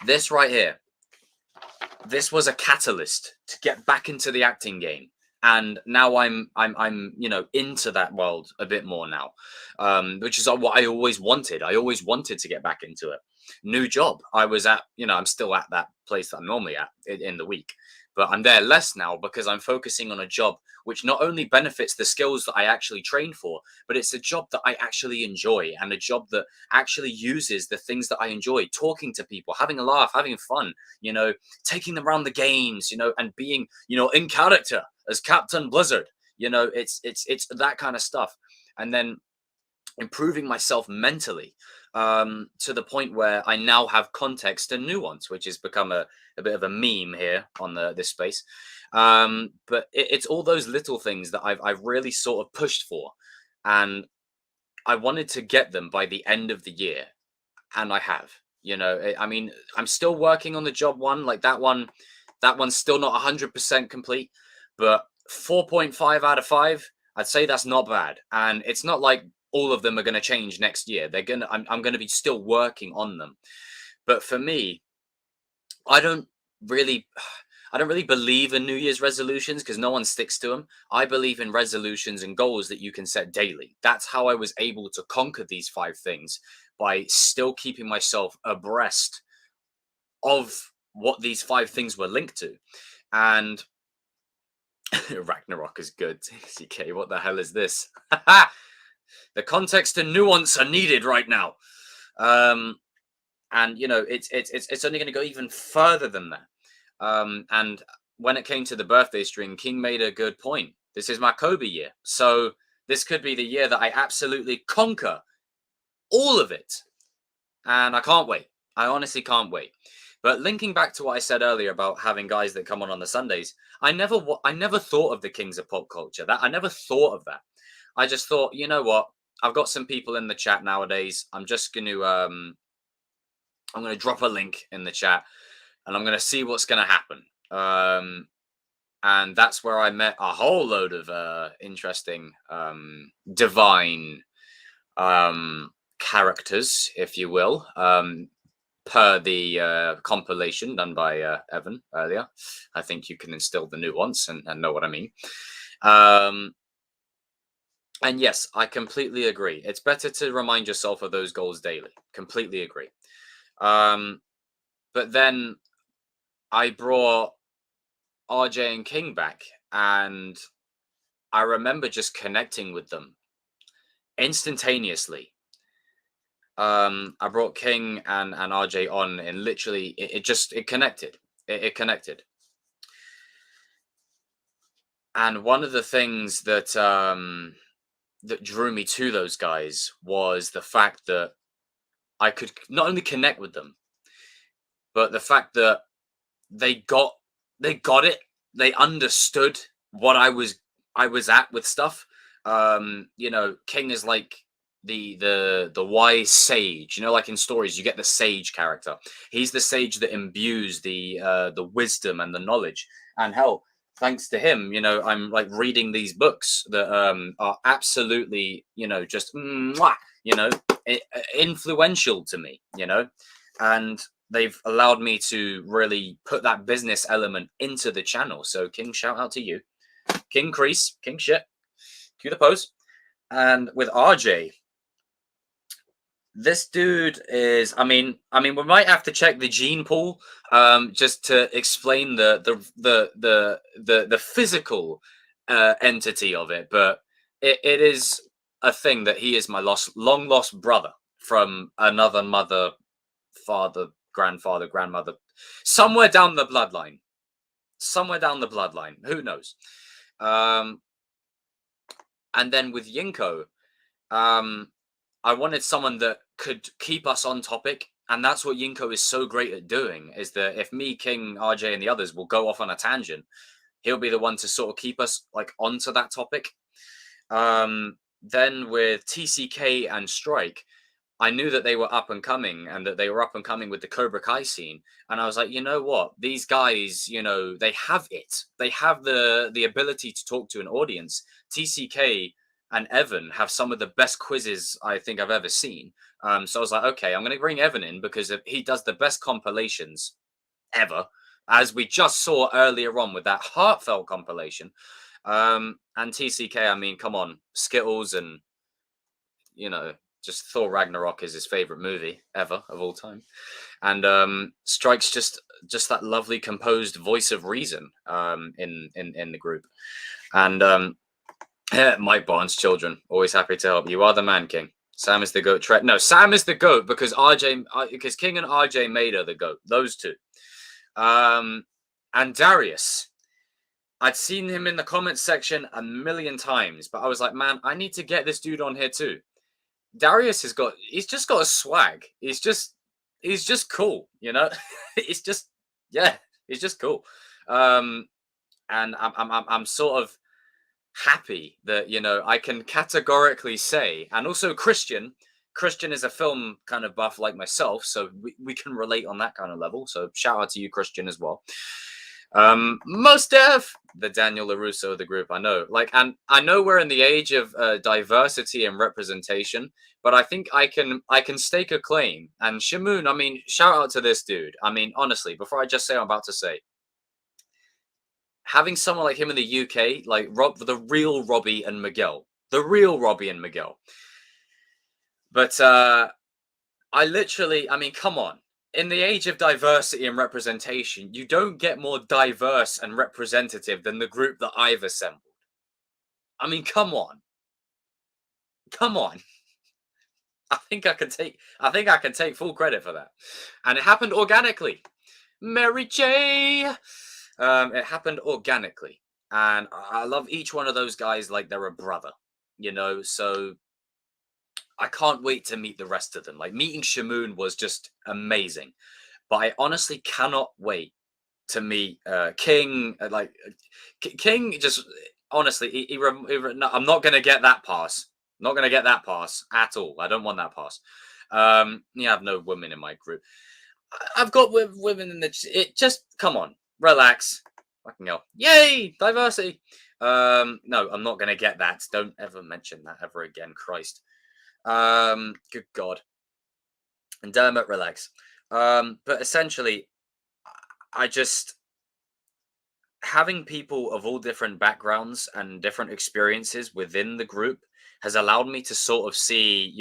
this right here, this was a catalyst to get back into the acting game. And now I'm you know, into that world a bit more now, which is what I always wanted. I always wanted to get back into it. New job. I was at, you know, I'm still at that place that I'm normally at in the week, but I'm there less now because I'm focusing on a job which not only benefits the skills that I actually train for, but it's a job that I actually enjoy, and a job that actually uses the things that I enjoy: talking to people, having a laugh, having fun, you know, taking them around the games, you know, and being, you know, in character as Captain Blizzard. You know, it's that kind of stuff. And then improving myself mentally, to the point where I now have context and nuance, which has become a bit of a meme here on this space. But it's all those little things that I've really sort of pushed for, and I wanted to get them by the end of the year, and I have. You know, I mean, I'm still working on the job one, like that one's still not 100% complete, but 4.5 out of 5, I'd say that's not bad. And it's not like all of them are going to change next year. I'm going to be still working on them. But for me, I don't really believe in New Year's resolutions because no one sticks to them. I believe in resolutions and goals that you can set daily. That's how I was able to conquer these 5 things, by still keeping myself abreast of what these 5 things were linked to. And Ragnarok is good. CK, what the hell is this? The context and nuance are needed right now. And you know, it's only going to go even further than that. And when it came to the birthday string, King made a good point. This is my Kobe year. So this could be the year that I absolutely conquer all of it. and I can't wait. I honestly can't wait. But linking back to what I said earlier about having guys that come on the Sundays, I never thought of the Kings of Pop Culture. That I never thought of that. I just thought, you know what? I've got some people in the chat nowadays. I'm just going to I'm going to drop a link in the chat, and I'm going to see what's going to happen. And that's where I met a whole load of interesting divine characters, if you will, per the compilation done by Evan earlier. I think you can instill the nuance and know what I mean. And yes, I completely agree. It's better to remind yourself of those goals daily. Completely agree. But then I brought RJ and King back, and I remember just connecting with them instantaneously. I brought King and RJ on, and literally it connected. It connected. And one of the things that that drew me to those guys was the fact that I could not only connect with them, but the fact that they got it. They understood what I was at with stuff. You know, King is like the wise sage. You know, like in stories, you get the sage character. He's the sage that imbues the wisdom and the knowledge. And hell, thanks to him, you know, I'm like reading these books that are absolutely, you know, just you know, influential to me. You know, and they've allowed me to really put that business element into the channel. So King, shout out to you. King Crease, King shit. Cue the pose. And with RJ, this dude is, I mean, we might have to check the gene pool just to explain the physical entity of it, but it is a thing that he is my long lost brother from another mother, father, grandfather, grandmother, somewhere down the bloodline. Who knows? And then with Yinko, I wanted someone that could keep us on topic, and that's what Yinko is so great at doing, is that if me, King, RJ, and the others will go off on a tangent, he'll be the one to sort of keep us like onto that topic. Then with TCK and Strike, I knew that they were up and coming, and that they were up and coming with the Cobra Kai scene. And I was like, you know what? These guys, you know, they have it. They have the ability to talk to an audience. TCK and Evan have some of the best quizzes I think I've ever seen. So I was like, okay, I'm going to bring Evan in because he does the best compilations ever, as we just saw earlier on with that heartfelt compilation. And TCK, I mean, come on, Skittles, and, you know, just Thor Ragnarok is his favorite movie ever of all time. And Strike's just that lovely composed voice of reason in the group. And Mike Barnes, children, always happy to help. You are the man, King. Sam is the goat. No, Sam is the goat because because King and RJ made her the goat. Those two. And Darius, I'd seen him in the comments section a million times, but I was like, man, I need to get this dude on here too. Darius he's just got a swag. He's just cool, you know. He's just cool. And I'm sort of happy that, you know, I can categorically say, and also Christian is a film kind of buff like myself, so we can relate on that kind of level. So shout out to you, Christian, as well. Most def, the Daniel LaRusso of the group, I know. Like, and I know we're in the age of diversity and representation, but I think I can stake a claim. And Shamoon, I mean, shout out to this dude. I mean, honestly, before I just say what I'm about to say, having someone like him in the UK, like the real Robbie and Miguel. But I mean, come on. In the age of diversity and representation, you don't get more diverse and representative than the group that I've assembled. I mean, come on. I think I can take full credit for that. And it happened organically. Mary J. It happened organically. And I love each one of those guys like they're a brother, you know. So I can't wait to meet the rest of them. Like meeting Shamoon was just amazing, but I honestly cannot wait to meet King. King, just honestly, no, I'm not gonna get that pass. Not gonna get that pass at all. I don't want that pass. Yeah, I have no women in my group. I've got women in the. It just come on, relax. Fucking hell, yay, diversity. No, I'm not gonna get that. Don't ever mention that ever again, Christ. Good God. And Dermot, relax. But essentially, I just having people of all different backgrounds and different experiences within the group has allowed me to sort of see,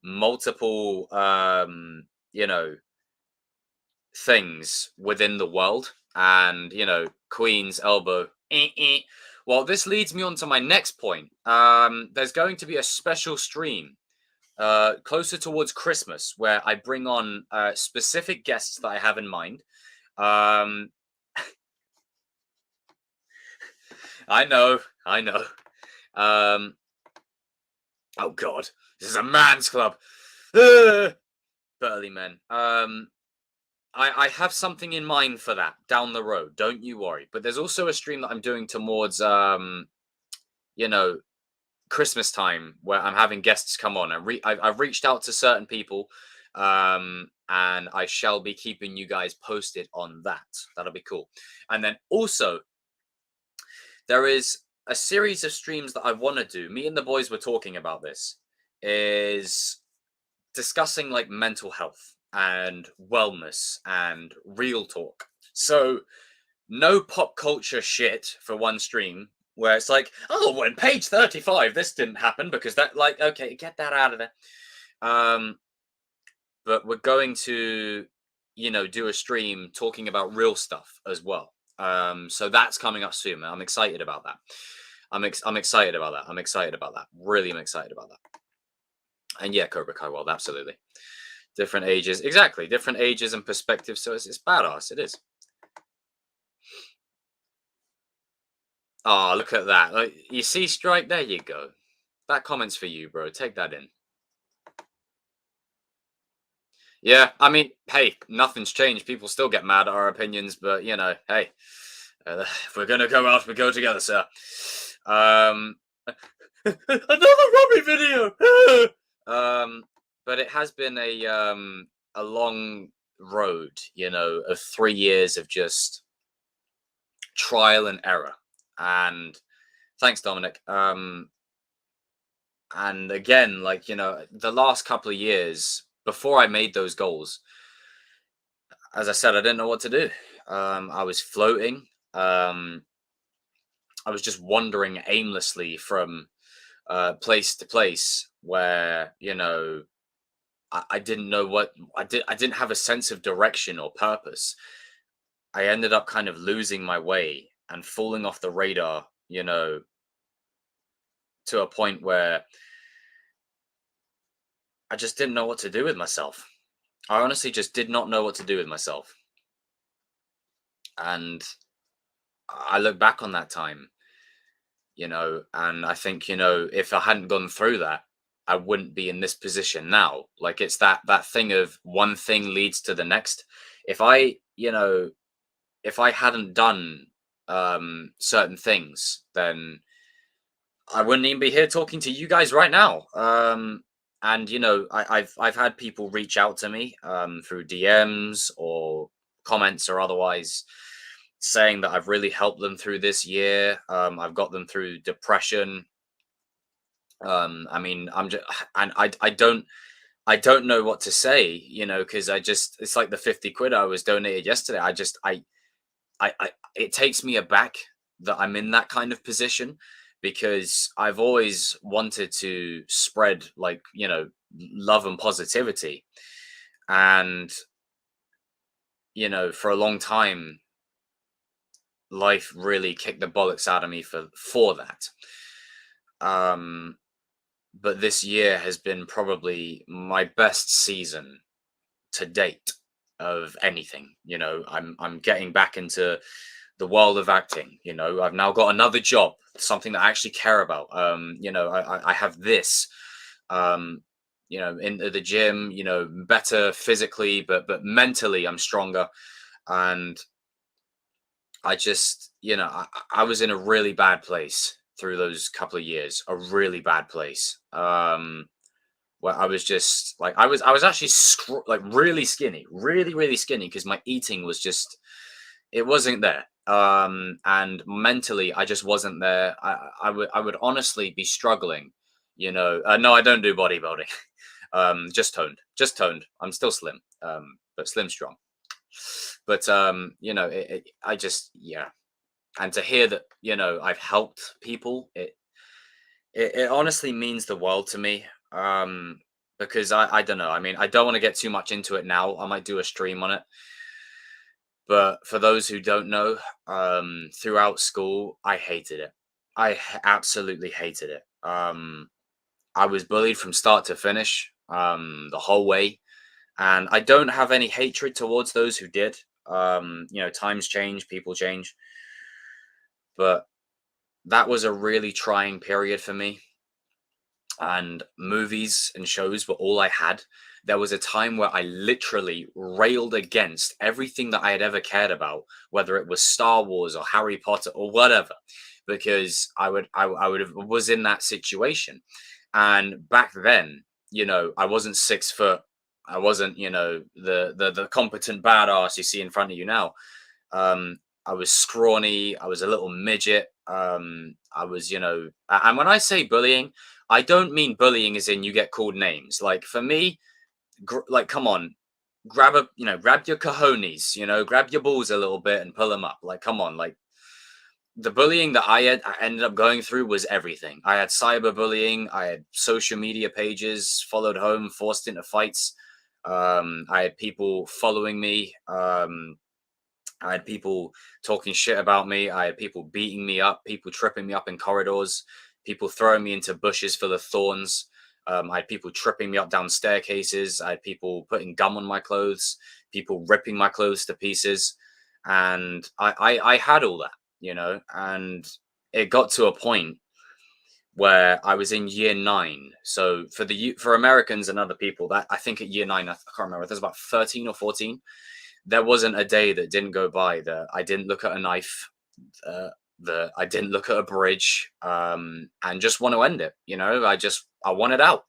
multiple, things within the world, and Queen's elbow. Well, this leads me on to my next point. There's going to be a special stream closer towards Christmas where I bring on specific guests that I have in mind. I know. Oh God, this is a man's club. Burly men. I have something in mind for that down the road. Don't you worry. But there's also a stream that I'm doing towards, Christmas time where I'm having guests come on. I've reached out to certain people, and I shall be keeping you guys posted on that. That'll be cool. And then also, there is a series of streams that I want to do. Me and the boys were talking about this. Is discussing like mental health and wellness and real talk. So no pop culture shit for one stream where it's like, oh, when page 35, this didn't happen because that, like, okay, get that out of there. But we're going to, do a stream talking about real stuff as well. So that's coming up soon, man. I'm excited about that. I'm excited about that. I'm excited about that. Really, I'm excited about that. And yeah, Cobra Kai World, absolutely. Different ages, exactly. Different ages and perspectives. So it's badass. It is. Oh, look at that. Like, you see, Strike? There you go. That comment's for you, bro. Take that in. Yeah, I mean, hey, nothing's changed. People still get mad at our opinions, but, hey, if we're going to go out, we go together, sir. Another Robbie video! But it has been a long road, of 3 years of just trial and error. And thanks, Dominic. And again, like, the last couple of years before I made those goals, as I said, I didn't know what to do. I was floating. I was just wandering aimlessly from place to place where, I didn't know what I didn't have a sense of direction or purpose. I ended up kind of losing my way and falling off the radar, to a point where I just didn't know what to do with myself. I honestly just did not know what to do with myself. And I look back on that time, and I think, if I hadn't gone through that, I wouldn't be in this position now. Like, it's that thing of one thing leads to the next. If I hadn't done certain things, then I wouldn't even be here talking to you guys right now. And I've had people reach out to me through DMs or comments or otherwise, saying that I've really helped them through this year. I've got them through depression. I mean, I'm just, and I don't know what to say, because it's like the 50 quid I was donated yesterday. It takes me aback that I'm in that kind of position, because I've always wanted to spread, like, love and positivity. And, for a long time, life really kicked the bollocks out of me for that. But this year has been probably my best season to date of anything. I'm getting back into the world of acting. I've now got another job, something that I actually care about. I have this. You know, into the gym, you know, better physically, but mentally I'm stronger. And I just, you know, I was in a really bad place through those couple of years, a really bad place. Where I was just like, I was actually like really skinny, really skinny, because my eating was just, it wasn't there. And mentally, I just wasn't there. I would honestly be struggling, you know. No, I don't do bodybuilding. Just toned. I'm still slim, but slim strong. But you know, I just, yeah. And to hear that, you know, I've helped people, it honestly means the world to me. Because I don't know. I mean, I don't want to get too much into it now. I might do a stream on it. But for those who don't know, throughout school, I hated it. Absolutely hated it. I was bullied from start to finish, the whole way, and I don't have any hatred towards those who did. You know, times change, people change, but that was a really trying period for me. And movies and shows were all I had. There was a time where I literally railed against everything that I had ever cared about, whether it was Star Wars or Harry Potter or whatever, because I was in that situation. And back then, you know, I wasn't 6 foot. I wasn't, you know, the competent badass you see in front of you now. I was scrawny. I was a little midget. I was, you know, and when I say bullying, I don't mean bullying as in you get called names. Like for me, like come on, grab your cojones, you know, grab your balls a little bit and pull them up. Like come on, like the bullying that I ended up going through was everything. I had cyberbullying. I had social media pages, followed home, forced into fights. I had people following me. I had people talking shit about me. I had people beating me up, people tripping me up in corridors, people throwing me into bushes full of thorns. I had people tripping me up down staircases. I had people putting gum on my clothes, people ripping my clothes to pieces. And I had all that, you know, and it got to a point where I was in year 9. So for Americans and other people, that I think at year 9, I can't remember, there's about 13 or 14. There wasn't a day that didn't go by that I didn't look at a knife, that I didn't look at a bridge, and just want to end it. You know, I wanted out.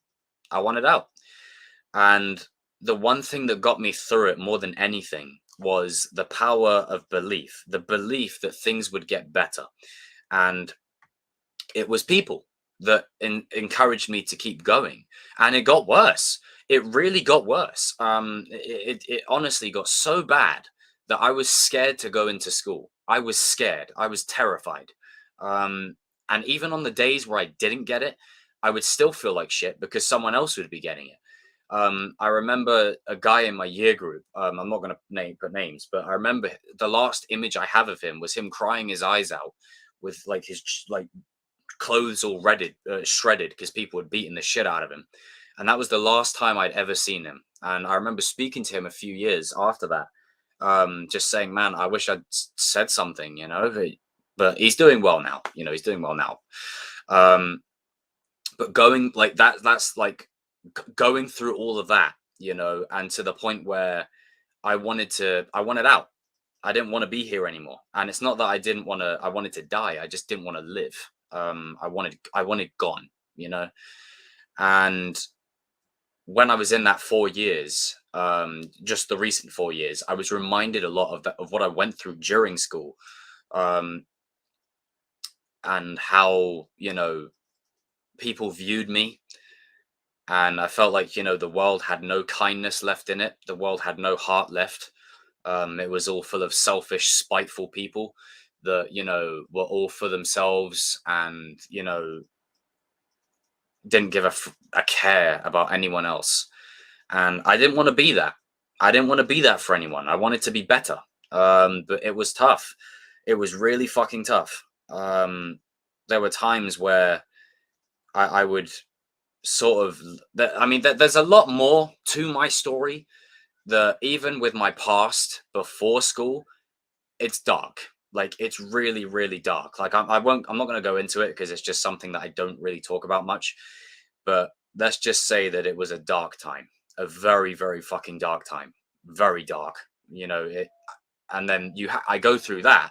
I wanted out. And the one thing that got me through it more than anything was the power of belief, the belief that things would get better. And it was people that encouraged me to keep going. And it got worse. It really got worse. It honestly got so bad that I was scared to go into school. I was scared. I was terrified. And even on the days where I didn't get it, I would still feel like shit because someone else would be getting it. I remember a guy in my year group. I'm not going to put names, but I remember the last image I have of him was him crying his eyes out with like his like clothes all shredded because people had beaten the shit out of him. And that was the last time I'd ever seen him. And I remember speaking to him a few years after that, just saying, man, I wish I'd said something, you know, but he's doing well now, you know, he's doing well now. But going like that's like going through all of that, you know, and to the point where I wanted out. I didn't want to be here anymore. And it's not that I wanted to die. I just didn't want to live. I wanted gone, you know. And when I was in that 4 years, just the recent 4 years, I was reminded a lot of what I went through during school, and how, you know, people viewed me. And I felt like, you know, the world had no kindness left in it. The world had no heart left. It was all full of selfish, spiteful people that, you know, were all for themselves and, you know, didn't give a care about anyone else. And I didn't want to be that. I didn't want to be that for anyone. I wanted to be better. But it was tough. It was really fucking tough. There were times where I would sort of, I mean, there's a lot more to my story that even with my past before school, it's dark. Like it's really, really dark. Like I'm not going to go into it because it's just something that I don't really talk about much. But let's just say that it was a dark time, a very, very fucking dark time, very dark. You know it, and then I go through that.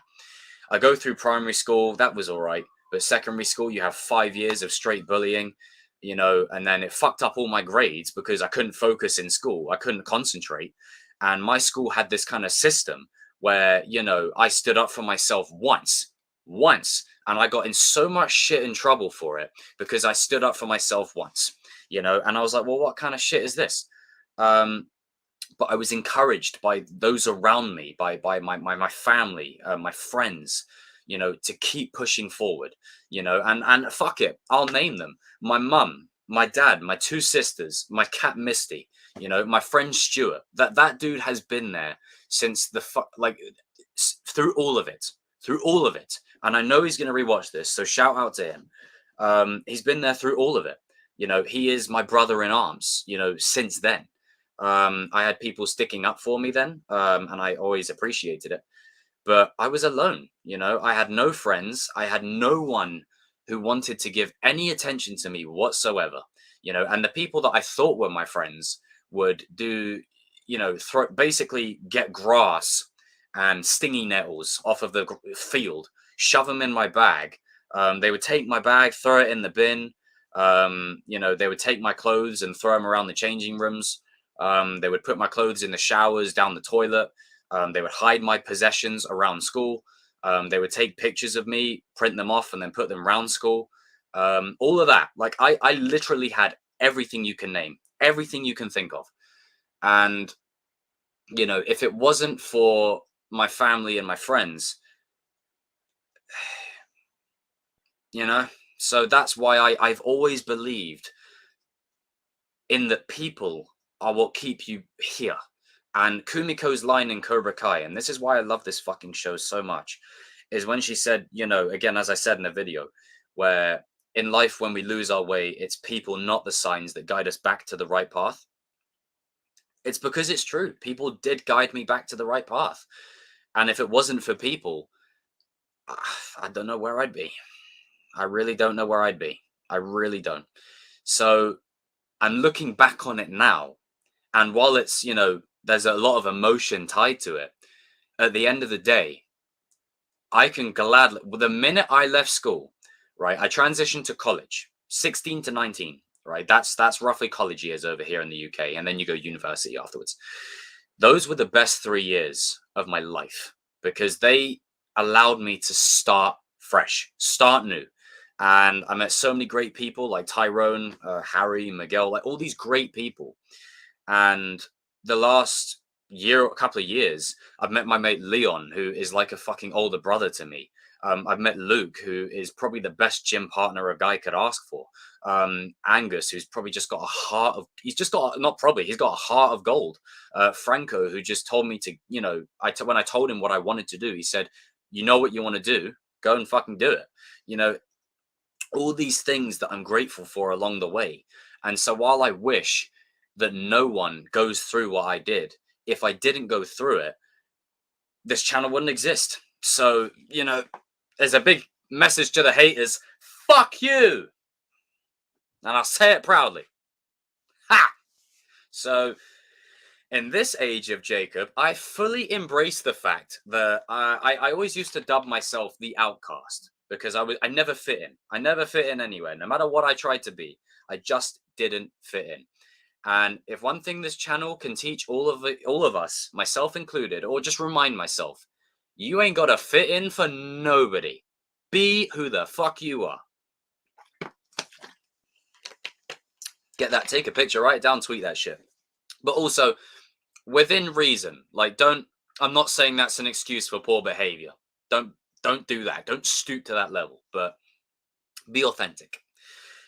I go through primary school, that was all right, but secondary school, you have 5 years of straight bullying, you know, and then it fucked up all my grades because I couldn't focus in school, I couldn't concentrate, and my school had this kind of system where, you know, I stood up for myself once, and I got in so much shit and trouble for it because I stood up for myself once, you know, and I was like, well, what kind of shit is this? But I was encouraged by those around me, by my family, my friends, you know, to keep pushing forward, you know, and fuck it, I'll name them: my mum, my dad, my 2 sisters, my cat Misty, you know, my friend Stuart. That dude has been there since through all of it, and I know he's gonna rewatch this, so shout out to him. He's been there through all of it, you know. He is my brother in arms, you know, since then. I had people sticking up for me then, and I always appreciated it. But I was alone, you know. I had no friends. I had no one who wanted to give any attention to me whatsoever, you know. And the people that I thought were my friends would do, you know, basically get grass and stingy nettles off of the field, shove them in my bag. They would take my bag, throw it in the bin. You know, they would take my clothes and throw them around the changing rooms. They would put my clothes in the showers, down the toilet. They would hide my possessions around school. They would take pictures of me, print them off, and then put them around school. All of that. Like, I literally had everything you can name, everything you can think of. And, you know, if it wasn't for my family and my friends, you know, so that's why I've always believed in that people are what keep you here. And Kumiko's line in Cobra Kai, and this is why I love this fucking show so much, is when she said, you know, again, as I said in the video, where in life, when we lose our way, it's people, not the signs, that guide us back to the right path. It's because it's true. People did guide me back to the right path. And if it wasn't for people, I don't know where I'd be. I really don't know where I'd be. I really don't. So I'm looking back on it now. And while it's, you know, there's a lot of emotion tied to it, at the end of the day, I can gladly, the minute I left school, right, I transitioned to college, 16 to 19, right? That's roughly college years over here in the UK. And then you go university afterwards. Those were the best 3 years of my life because they allowed me to start fresh, start new. And I met so many great people like Tyrone, Harry, Miguel, like all these great people. And the last year, a couple of years, I've met my mate Leon, who is like a fucking older brother to me. I've met Luke, who is probably the best gym partner a guy could ask for. Angus, who's probably just got a heart of, he's got a heart of gold. Franco, who just told me to, you know, when I told him what I wanted to do, he said, you know what you want to do, go and fucking do it. You know, all these things that I'm grateful for along the way. And so while I wish that no one goes through what I did, if I didn't go through it, this channel wouldn't exist. So, you know, there's a big message to the haters. Fuck you. And I'll say it proudly. Ha! So, in this age of Jacob, I fully embrace the fact that I always used to dub myself the outcast because I never fit in. I never fit in anywhere. No matter what I tried to be, I just didn't fit in. And if one thing this channel can teach all of us, myself included, or just remind myself, you ain't got to fit in for nobody. Be who the fuck you are. Get that, take a picture, write it down, tweet that shit. But also, within reason. Like, I'm not saying that's an excuse for poor behavior. Don't do that. Don't stoop to that level, but be authentic.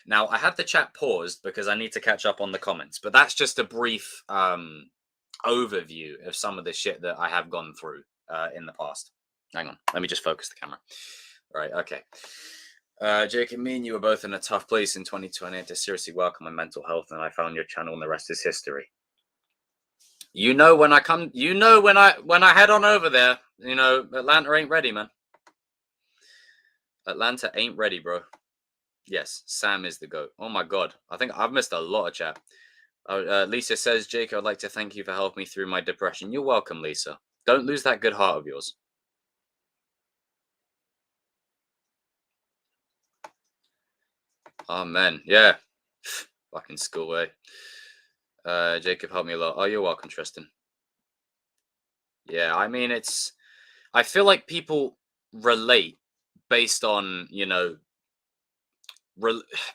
Now, I had the chat paused because I need to catch up on the comments, but that's just a brief overview of some of the shit that I have gone through in the past. Hang on, let me just focus the camera. Right, okay. Jacob, me and you were both in a tough place in 2020 to seriously work on my mental health, and I found your channel, and the rest is history. You know, when I head on over there, you know, Atlanta ain't ready, man. Atlanta ain't ready, bro. Yes, Sam is the GOAT. Oh my God. I think I've missed a lot of chat. Lisa says, Jake, I'd like to thank you for helping me through my depression. You're welcome, Lisa. Don't lose that good heart of yours. Amen. Yeah. Fucking school, eh? Jacob helped me a lot. Oh, you're welcome, Tristan. Yeah, I mean, I feel like people relate based on,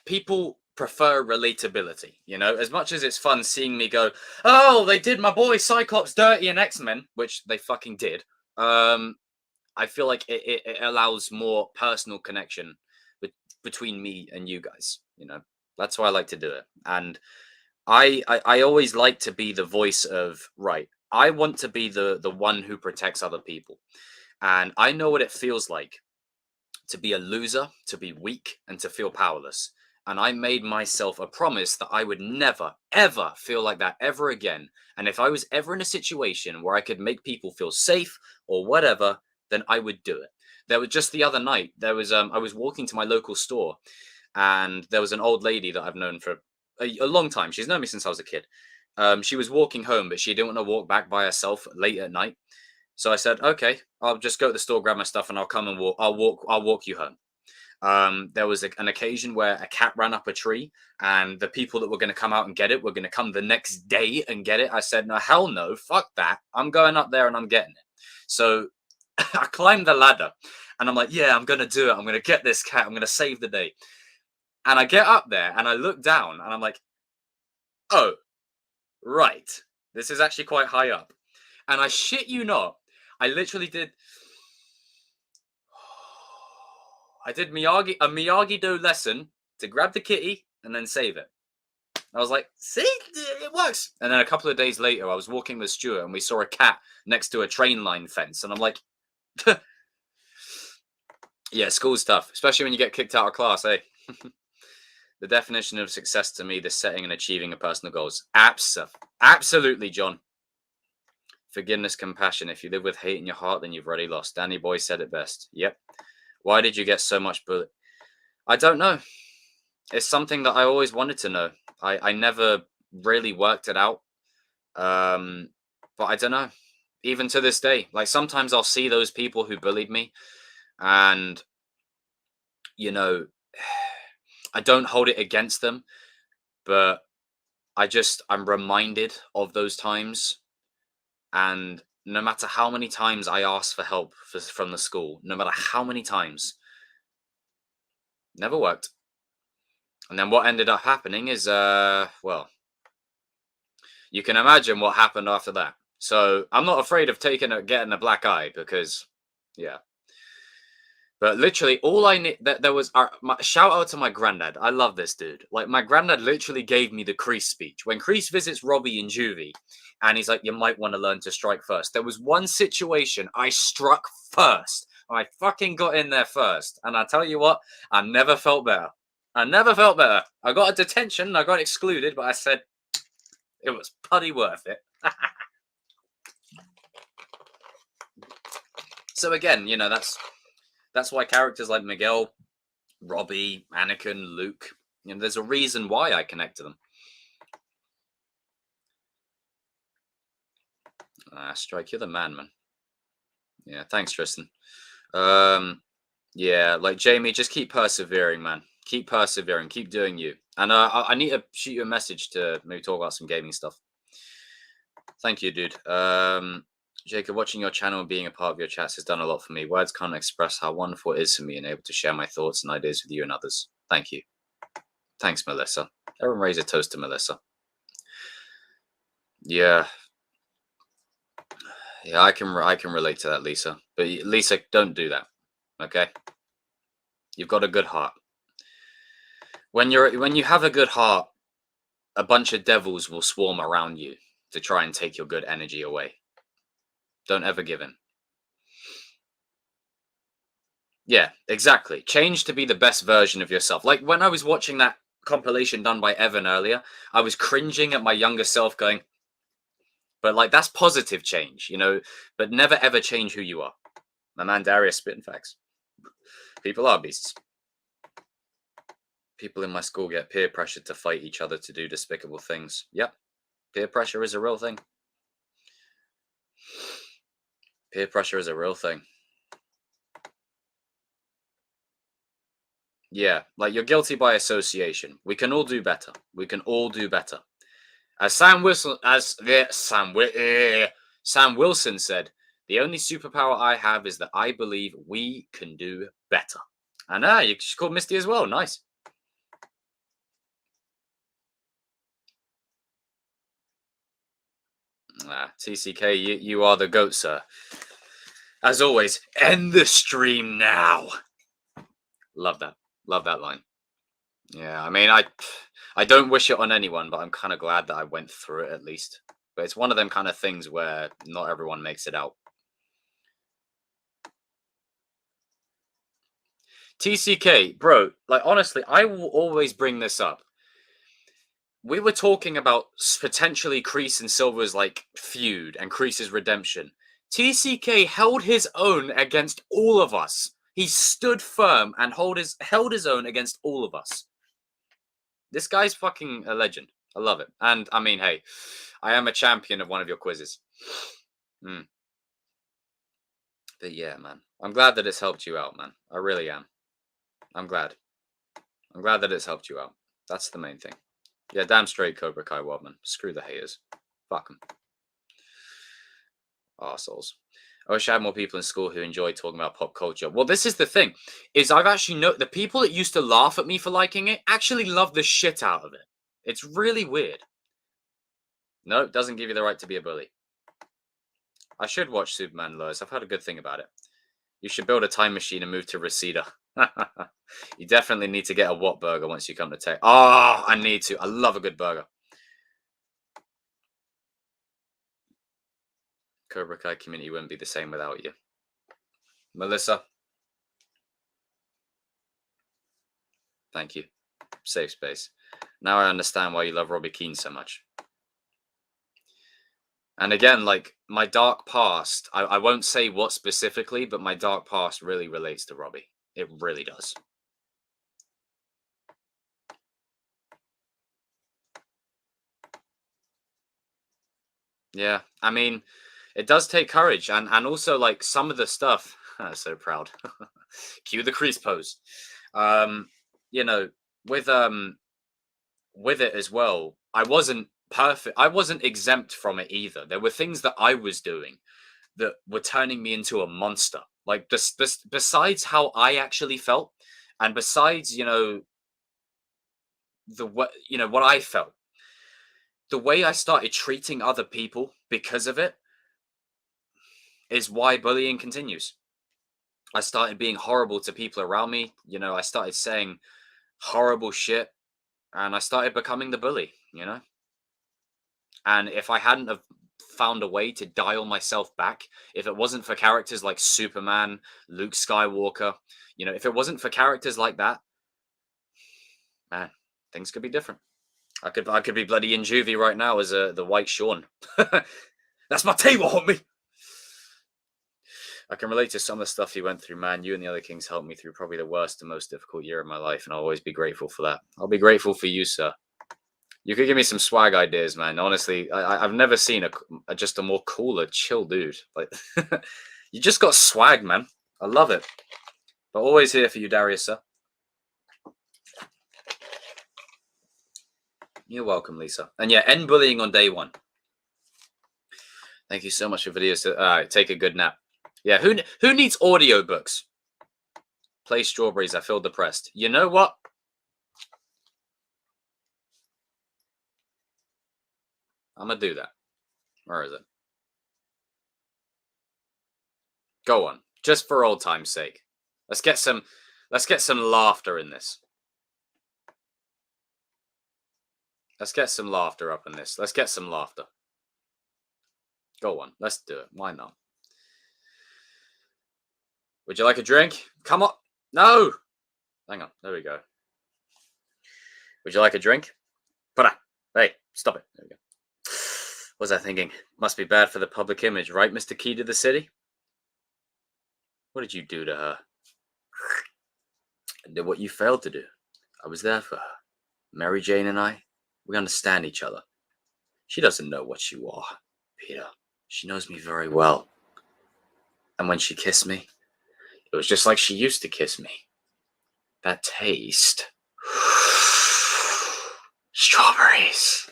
people prefer relatability, as much as it's fun seeing me go, oh, they did my boy Cyclops dirty in X-Men, which they fucking did. I feel like it allows more personal connection between me and you guys. That's why I like to do it. And I always like to be the voice of, right, I want to be the one who protects other people. And I know what it feels like to be a loser, to be weak, and to feel powerless. And I made myself a promise that I would never, ever feel like that ever again. And if I was ever in a situation where I could make people feel safe or whatever, then I would do it. There was just the other night, I was walking to my local store, and there was an old lady that I've known for a long time. She's known me since I was a kid. She was walking home, but she didn't want to walk back by herself late at night. So I said, okay, I'll just go to the store, grab my stuff, and I'll come and walk. I'll walk you home. There was an occasion where a cat ran up a tree, and the people that were going to come out and get it were going to come the next day and get it. I said, no, hell no, fuck that. I'm going up there and I'm getting it. So I climbed the ladder, and I'm like, yeah, I'm going to do it. I'm going to get this cat. I'm going to save the day. And I get up there and I look down and I'm like, oh, right. This is actually quite high up. And I shit you not, I literally did. I did a Miyagi-Do lesson to grab the kitty and then save it. I was like, see, it works. And then a couple of days later, I was walking with Stuart and we saw a cat next to a train line fence. And I'm like, yeah, school's tough, especially when you get kicked out of class, eh? The definition of success to me, the setting and achieving of personal goals. Absolutely, John. Forgiveness, compassion. If you live with hate in your heart, then you've already lost. Danny Boy said it best. Yep. Why did you get so much bullet? I don't know. It's something that I always wanted to know. I never really worked it out. But I don't know. Even to this day, like sometimes I'll see those people who bullied me and, I don't hold it against them, but I'm reminded of those times. And no matter how many times I asked for help from the school, no matter how many times, never worked. And then what ended up happening is, well, you can imagine what happened after that. So I'm not afraid of getting a black eye because, yeah. But literally, all I need, there was, shout out to my granddad. I love this dude. Like, my granddad literally gave me the Kreese speech. When Kreese visits Robbie in juvie, and he's like, you might want to learn to strike first. There was one situation I struck first. I fucking got in there first. And I tell you what, I never felt better. I got a detention, I got excluded, but I said, it was putty worth it. So again, that's why characters like Miguel, Robbie, Anakin, Luke, there's a reason why I connect to them. Strike, you're the man. Yeah, thanks, Tristan. Yeah, like Jamie, just keep persevering, man. Keep persevering. Keep doing you. And I need to shoot you a message to maybe talk about some gaming stuff. Thank you, dude. Jacob, watching your channel and being a part of your chats has done a lot for me. Words can't express how wonderful it is for me and able to share my thoughts and ideas with you and others. Thank you. Thanks, Melissa. Everyone raise a toast to Melissa. Yeah. Yeah, I can relate to that, Lisa. But Lisa, don't do that. Okay? You've got a good heart. When you have a good heart, a bunch of devils will swarm around you to try and take your good energy away. Don't ever give in. Yeah, exactly. Change to be the best version of yourself. Like when I was watching that compilation done by Evan earlier, I was cringing at my younger self going, but like that's positive change, but never ever change who you are. My man Darius spitting facts. People are beasts. People in my school get peer pressured to fight each other to do despicable things. Yep. Peer pressure is a real thing. Peer pressure is a real thing. Yeah, like you're guilty by association. We can all do better. We can all do better. As Sam Wilson said, the only superpower I have is that I believe we can do better. And you called Misty as well. Nice. TCK, you are the GOAT, sir. As always, end the stream now. Love that. Love that line. Yeah, I mean, I don't wish it on anyone, but I'm kind of glad that I went through it at least. But it's one of them kind of things where not everyone makes it out. TCK, bro, like honestly, I will always bring this up. We were talking about potentially Kreese and Silver's like feud and Kreese's redemption. TCK held his own against all of us. He stood firm and held his own against all of us. This guy's fucking a legend. I love it. And I mean, hey, I am a champion of one of your quizzes. But yeah, man, I'm glad that it's helped you out, man. I really am. I'm glad. I'm glad that it's helped you out. That's the main thing. Yeah, damn straight, Cobra Kai Wadman. Screw the haters. Fuck them. Arseholes. I wish I had more people in school who enjoy talking about pop culture. Well, this is the thing, is I've actually the people that used to laugh at me for liking it actually love the shit out of it. It's really weird. No, it doesn't give you the right to be a bully. I should watch Superman Lois. I've heard a good thing about it. You should build a time machine and move to Reseda. You definitely need to get a Watt burger once you come to tech. Oh, I need to. I love a good burger. Cobra Kai community wouldn't be the same without you. Melissa. Thank you. Safe space. Now I understand why you love Robbie Keane so much. And again, like my dark past, I won't say what specifically, but my dark past really relates to Robbie. It really does. Yeah, I mean, it does take courage, and also like some of the stuff. I'm so proud. Cue the Kreese pose. You know, with it as well. I wasn't perfect. I wasn't exempt from it either. There were things that I was doing that were turning me into a monster. Like this besides how I actually felt, and besides what I felt. The way I started treating other people because of it is why bullying continues. I started being horrible to people around me. I started saying horrible shit and I started becoming the bully, And if I hadn't have found a way to dial myself back, if it wasn't for characters like Superman, Luke Skywalker, if it wasn't for characters like that, man, things could be different. I could be bloody in juvie right now as the White Sean. That's my table, homie. I can relate to some of the stuff you went through, man. You and the other Kings helped me through probably the worst and most difficult year of my life, and I'll always be grateful for that. I'll be grateful for you, sir. You could give me some swag ideas, man. Honestly, I've never seen just a more cooler, chill dude. Like, you just got swag, man. I love it. But always here for you, Darius, sir. You're welcome, Lisa. And yeah, end bullying on day one. Thank you so much for videos. Take a good nap. Yeah, who needs audiobooks? Play Strawberries. I feel depressed. You know what? I'm gonna do that. Where is it? Go on, just for old time's sake. Let's get some laughter in this. Let's get some laughter up in this. Let's get some laughter. Go on, let's do it. Why not? Would you like a drink? Come on. No. Hang on. There we go. Would you like a drink? Hey, stop it. There we go. What was I thinking? Must be bad for the public image, right, Mr. Key to the City? What did you do to her? I did what you failed to do. I was there for her. Mary Jane and I, we understand each other. She doesn't know what you are, Peter. She knows me very well. And when she kissed me, it was just like she used to kiss me. That taste. Strawberries.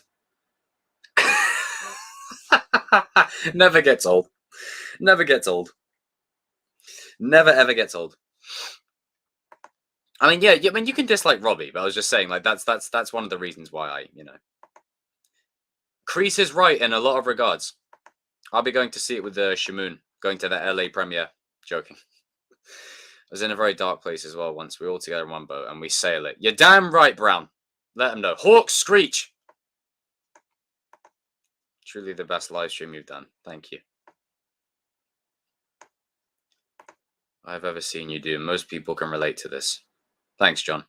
Never gets old. Never gets old. Never ever gets old. I mean, yeah. I mean, you can dislike Robbie, but I was just saying, like, that's one of the reasons why I, Kreese is right in a lot of regards. I'll be going to see it with the Shamoon, going to the LA premiere. Joking. I was in a very dark place as well once. We were all together in one boat and we sail it. You're damn right, Brown. Let them know. Hawk Screech. Truly the best live stream you've done. Thank you. I've ever seen you do. Most people can relate to this. Thanks, John.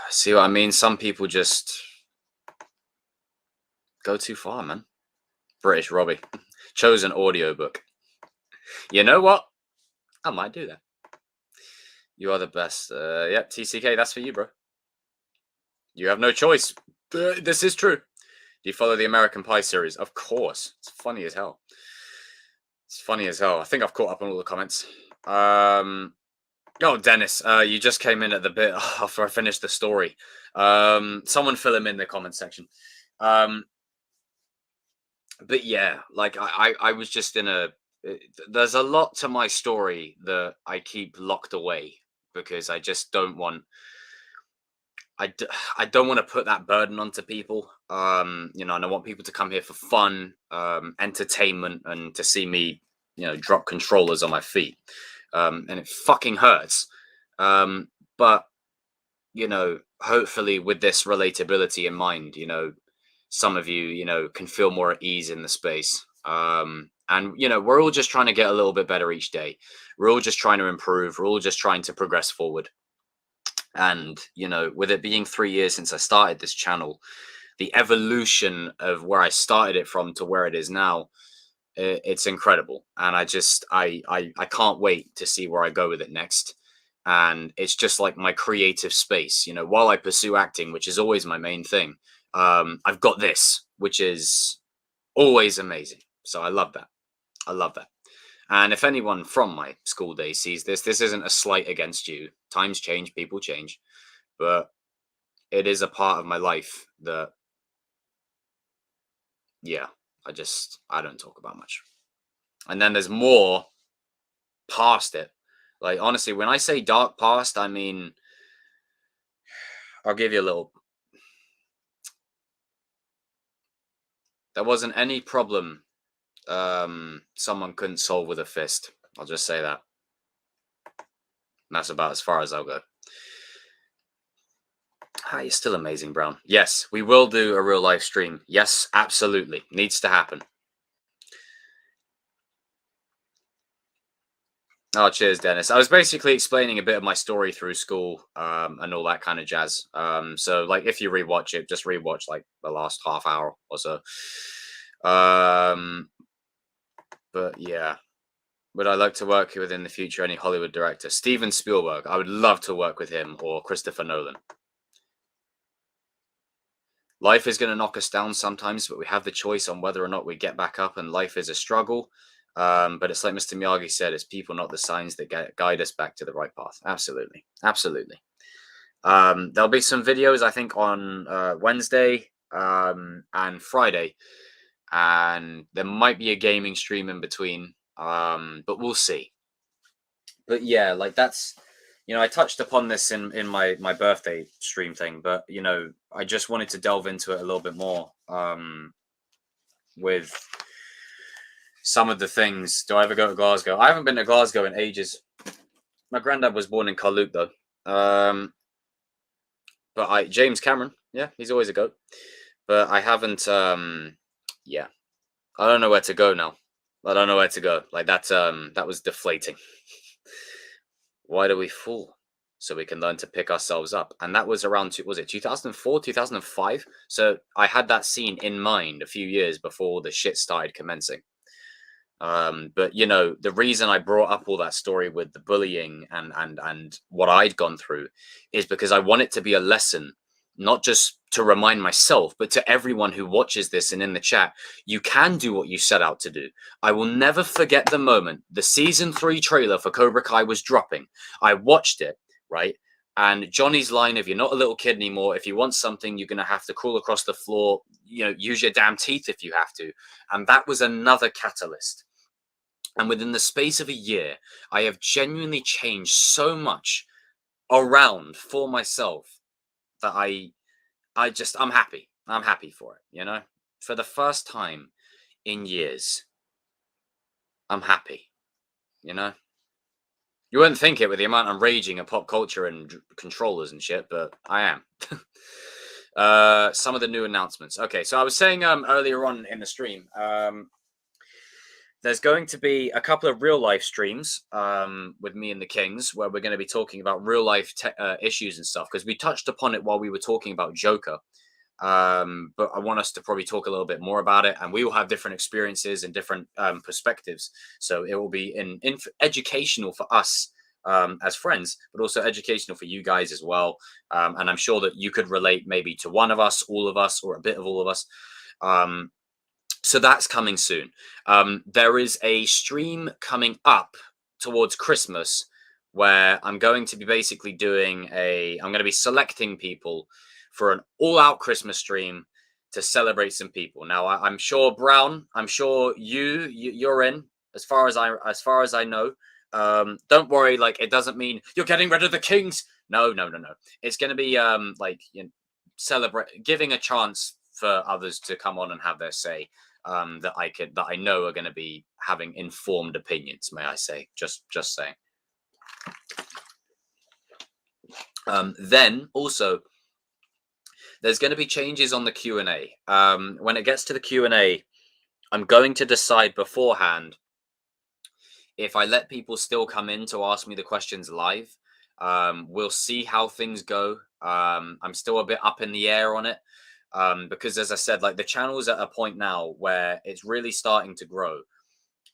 See what I mean? Some people just go too far, man. British Robbie. Chose an audiobook. You know what? I might do that. You are the best. Yep, TCK, that's for you, bro. You have no choice. This is true. Do you follow the American Pie series? Of course. It's funny as hell. It's funny as hell. I think I've caught up on all the comments. Oh, Dennis, you just came in at the bit after I finished the story. Someone fill him in the comment section. But yeah, like I was just in a... There's a lot to my story that I keep locked away because I just don't want... I don't want to put that burden onto people. And I want people to come here for fun, entertainment, and to see me, drop controllers on my feet. And it fucking hurts. But, hopefully with this relatability in mind, some of you, can feel more at ease in the space. And, we're all just trying to get a little bit better each day. We're all just trying to improve. We're all just trying to progress forward. And, with it being 3 years since I started this channel, the evolution of where I started it from to where it is now, it's incredible. And I can't wait to see where I go with it next. And it's just like my creative space, while I pursue acting, which is always my main thing. I've got this, which is always amazing. So I love that. I love that. And if anyone from my school days sees this isn't a slight against you. Times change, people change. But it is a part of my life that, yeah, I don't talk about much. And then there's more past it. Like, honestly, when I say dark past, I mean, I'll give you a little. There wasn't any problem someone couldn't solve with a fist. I'll just say that. And that's about as far as I'll go. You're still amazing, Brown. Yes, we will do a real live stream. Yes, absolutely. Needs to happen. Oh, cheers, Dennis. I was basically explaining a bit of my story through school and all that kind of jazz. So, like, if you rewatch it, just rewatch, like, the last half hour or so. But, yeah. Would I like to work with in the future any Hollywood director? Steven Spielberg. I would love to work with him, or Christopher Nolan. Life is going to knock us down sometimes, but we have the choice on whether or not we get back up, and life is a struggle. But it's like Mr. Miyagi said, it's people, not the signs, that guide us back to the right path. Absolutely. Absolutely. There'll be some videos, I think, on Wednesday and Friday. And there might be a gaming stream in between. But we'll see. But yeah, like that's... I touched upon this in my birthday stream thing, but, I just wanted to delve into it a little bit more with some of the things. Do I ever go to Glasgow? I haven't been to Glasgow in ages. My granddad was born in Carluke, though. But James Cameron, yeah, he's always a goat. But I haven't, yeah. I don't know where to go now. I don't know where to go. Like, that was deflating. Why do we fall? So we can learn to pick ourselves up. And that was around, was it 2004, 2005? So I had that scene in mind a few years before the shit started commencing. But you know, the reason I brought up all that story with the bullying and what I'd gone through is because I want it to be a lesson, not just to remind myself, but to everyone who watches this and in the chat. You can do what you set out to do. I will never forget the moment the season 3 trailer for Cobra Kai was dropping. I watched it, right? And Johnny's line, if you're not a little kid anymore, if you want something, you're going to have to crawl across the floor, you know, use your damn teeth if you have to. And that was another catalyst. And within the space of a year, I have genuinely changed so much around for myself that I'm happy. I'm happy for it, you know? For the first time in years, I'm happy, you know? You wouldn't think it with the amount I'm raging at pop culture and controllers and shit, but I am. Some of the new announcements. Okay, so I was saying earlier on in the stream, there's going to be a couple of real life streams with me and the Kings where we're going to be talking about real life issues and stuff, because we touched upon it while we were talking about Joker. But I want us to probably talk a little bit more about it, and we will have different experiences and different perspectives. So it will be educational for us as friends, but also educational for you guys as well. And I'm sure that you could relate maybe to one of us, all of us, or a bit of all of us. So that's coming soon. There is a stream coming up towards Christmas where I'm going to be basically doing I'm going to be selecting people for an all-out Christmas stream to celebrate some people. Now, I'm sure Brown, I'm sure you're in, as far as I know. Don't worry, like, it doesn't mean you're getting rid of the Kings. No. It's going to be like, you know, giving a chance for others to come on and have their say. That I know are going to be having informed opinions. May I say? Just saying. Then also, there's going to be changes on the Q&A. When it gets to the Q&A, I'm going to decide beforehand if I let people still come in to ask me the questions live. We'll see how things go. I'm still a bit up in the air on it. Because as I said, like, the channel is at a point now where it's really starting to grow,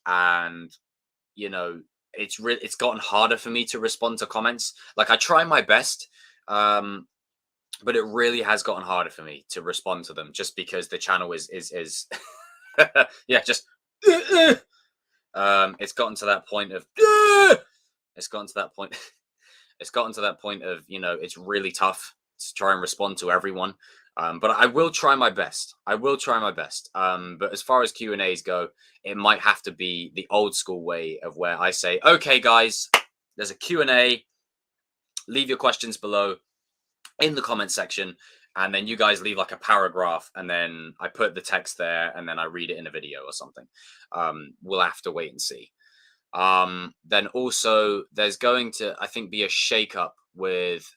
and you know, it's gotten harder for me to respond to comments. Like, I try my best, but it really has gotten harder for me to respond to them, just because the channel is yeah, just it's gotten to that point of it's gotten to that point it's gotten to that point of, you know, it's really tough to try and respond to everyone. But I will try my best. But as far as Q&As go, it might have to be the old school way of where I say, okay, guys, there's a Q&A. Leave your questions below in the comment section. And then you guys leave like a paragraph, and then I put the text there, and then I read it in a video or something. We'll have to wait and see. Then also, there's going to, I think, be a shakeup with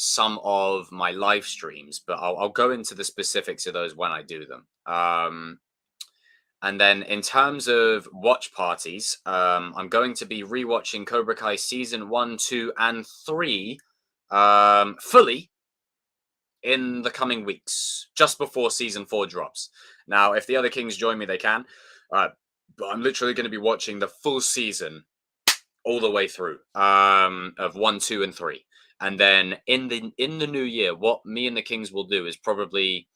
some of my live streams, but I'll go into the specifics of those when I do them. And then in terms of watch parties, I'm going to be rewatching Cobra Kai season 1, 2, and 3 fully in the coming weeks, just before season 4 drops. Now, if the other Kings join me, they can. But I'm literally going to be watching the full season all the way through of 1, 2, and 3. And then in the new year, what me and the Kings will do is probably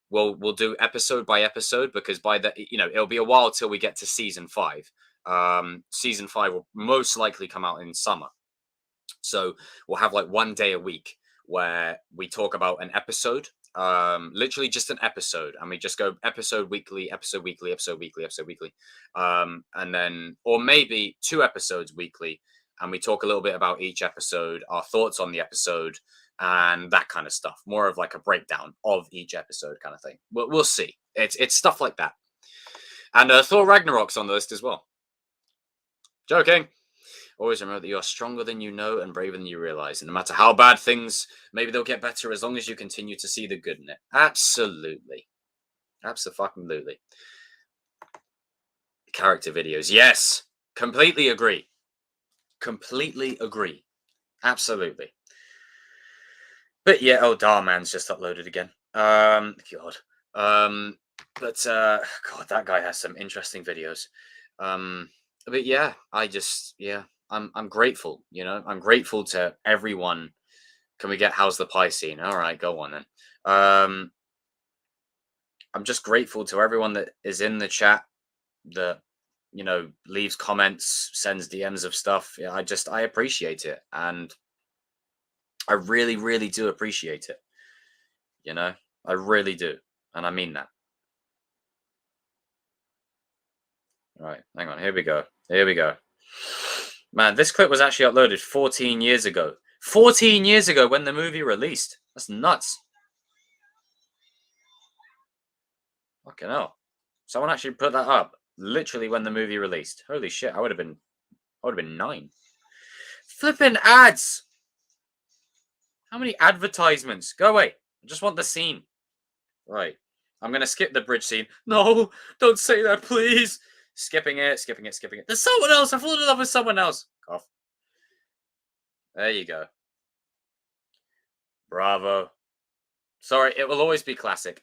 we'll do episode by episode, because by the, you know, it'll be a while till we get to season 5. Season 5 will most likely come out in summer. So we'll have like 1 day a week where we talk about an episode, literally just an episode, and we just go episode weekly, and then, or maybe 2 episodes weekly, and we talk a little bit about each episode, our thoughts on the episode, and that kind of stuff. More of like a breakdown of each episode kind of thing. We'll see. It's stuff like that. And Thor Ragnarok's on the list as well. Joking. Always remember that you are stronger than you know and braver than you realize. And no matter how bad things, maybe they'll get better as long as you continue to see the good in it. Absolutely. Absolutely. Character videos. Yes. Completely agree. Absolutely. But yeah, oh, Darman's just uploaded again. God. God, that guy has some interesting videos. But yeah, I'm grateful. You know, I'm grateful to everyone. Can we get how's the pie scene? All right, go on then. I'm just grateful to everyone that is in the chat, that leaves comments, sends DMs of stuff. Yeah, I appreciate it, and I really, really do appreciate it. You know, I really do, and I mean that. All right, hang on. Here we go. Here we go. Man, this clip was actually uploaded 14 years ago. 14 years ago when the movie released. That's nuts. Fucking hell. Someone actually put that up literally when the movie released. Holy shit, I would have been 9. Flipping ads. How many advertisements? Go away. I just want the scene. Right. I'm going to skip the bridge scene. No, don't say that, please. Skipping it. There's someone else. I fallen in love with someone else. Cough. There you go. Bravo. Sorry, it will always be classic.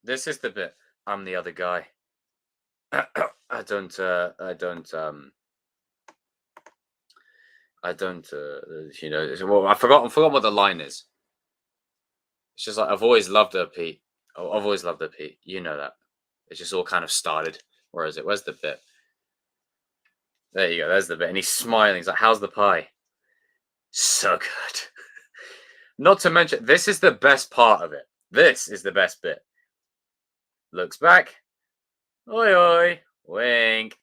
This is the bit. I'm the other guy. I don't, well, I've forgotten what the line is. It's just like, I've always loved her, Pete. Oh, I've always loved her, Pete. You know that. It's just all kind of started. Where is it? Where's the bit? There you go. There's the bit. And he's smiling. He's like, how's the pie? So good. Not to mention, this is the best part of it. This is the best bit. Looks back. Oi, oi. Wink.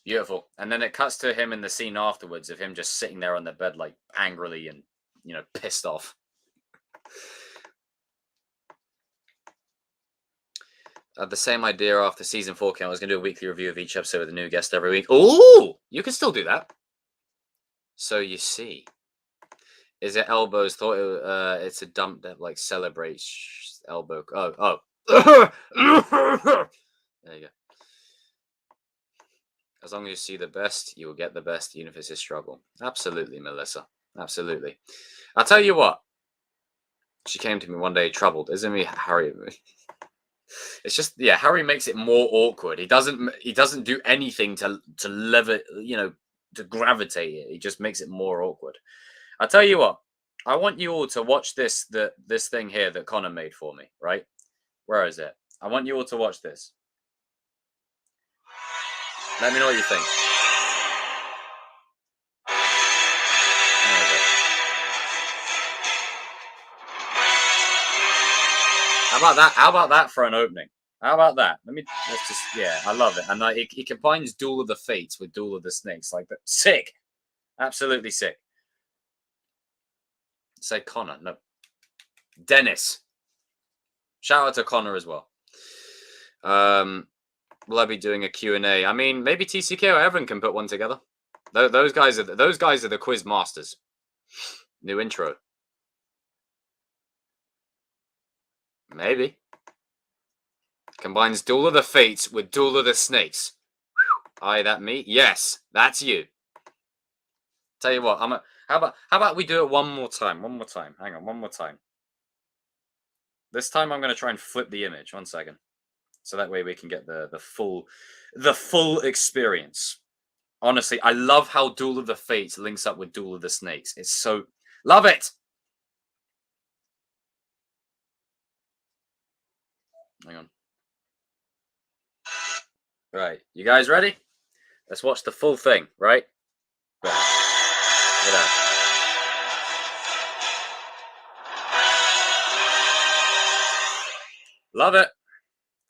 Beautiful. And then it cuts to him in the scene afterwards of him just sitting there on the bed, like, angrily and, pissed off. The same idea after season 4 came. I was going to do a weekly review of each episode with a new guest every week. Ooh! You can still do that. So you see. Is it elbows? Thought it's a dump that, like, celebrates elbow. Oh. There you go. As long as you see the best, you will get the best, even if it's a struggle. Absolutely, Melissa. Absolutely. I'll tell you what. She came to me one day troubled. Isn't me, Harry? It's just, yeah, Harry makes it more awkward. He doesn't do anything to lever, to gravitate it. He just makes it more awkward. I'll tell you what. I want you all to watch this thing here that Connor made for me, right? Where is it? I want you all to watch this. Let me know what you think. How about that? How about that for an opening? How about that? I love it. And he combines Duel of the Fates with Duel of the Snakes. Like that. Sick. Absolutely sick. Say Connor. No. Dennis. Shout out to Connor as well. Will I be doing a Q&A? I mean, maybe TCK or Evan can put one together. Those guys are the quiz masters. New intro. Maybe. Combines Duel of the Fates with Duel of the Snakes. Aye, that me? Yes, that's you. Tell you what, how about we do it one more time? One more time. Hang on, one more time. This time I'm going to try and flip the image. 1 second. So that way we can get the full experience. Honestly, I love how Duel of the Fates links up with Duel of the Snakes. It's so... Love it! Hang on. Right. You guys ready? Let's watch the full thing, right? Right. Look at that. Love it.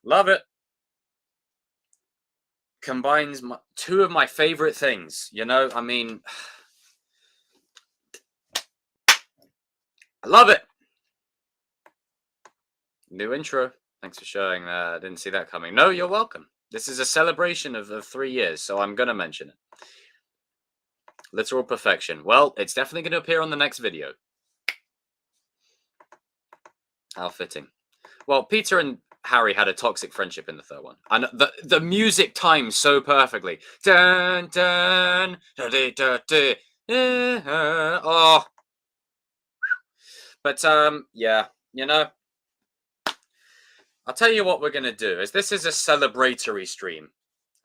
Love it. Combines two of my favorite things. I mean... I love it. New intro. Thanks for showing that. I didn't see that coming. No, you're welcome. This is a celebration of 3 years, so I'm going to mention it. Literal perfection. Well, it's definitely going to appear on the next video. How fitting. Well, Peter and Harry had a toxic friendship in the third one. And the music times so perfectly. Dun, dun, da, da, da, da. Oh. But yeah, you know, I'll tell you what we're gonna do. Is this is a celebratory stream,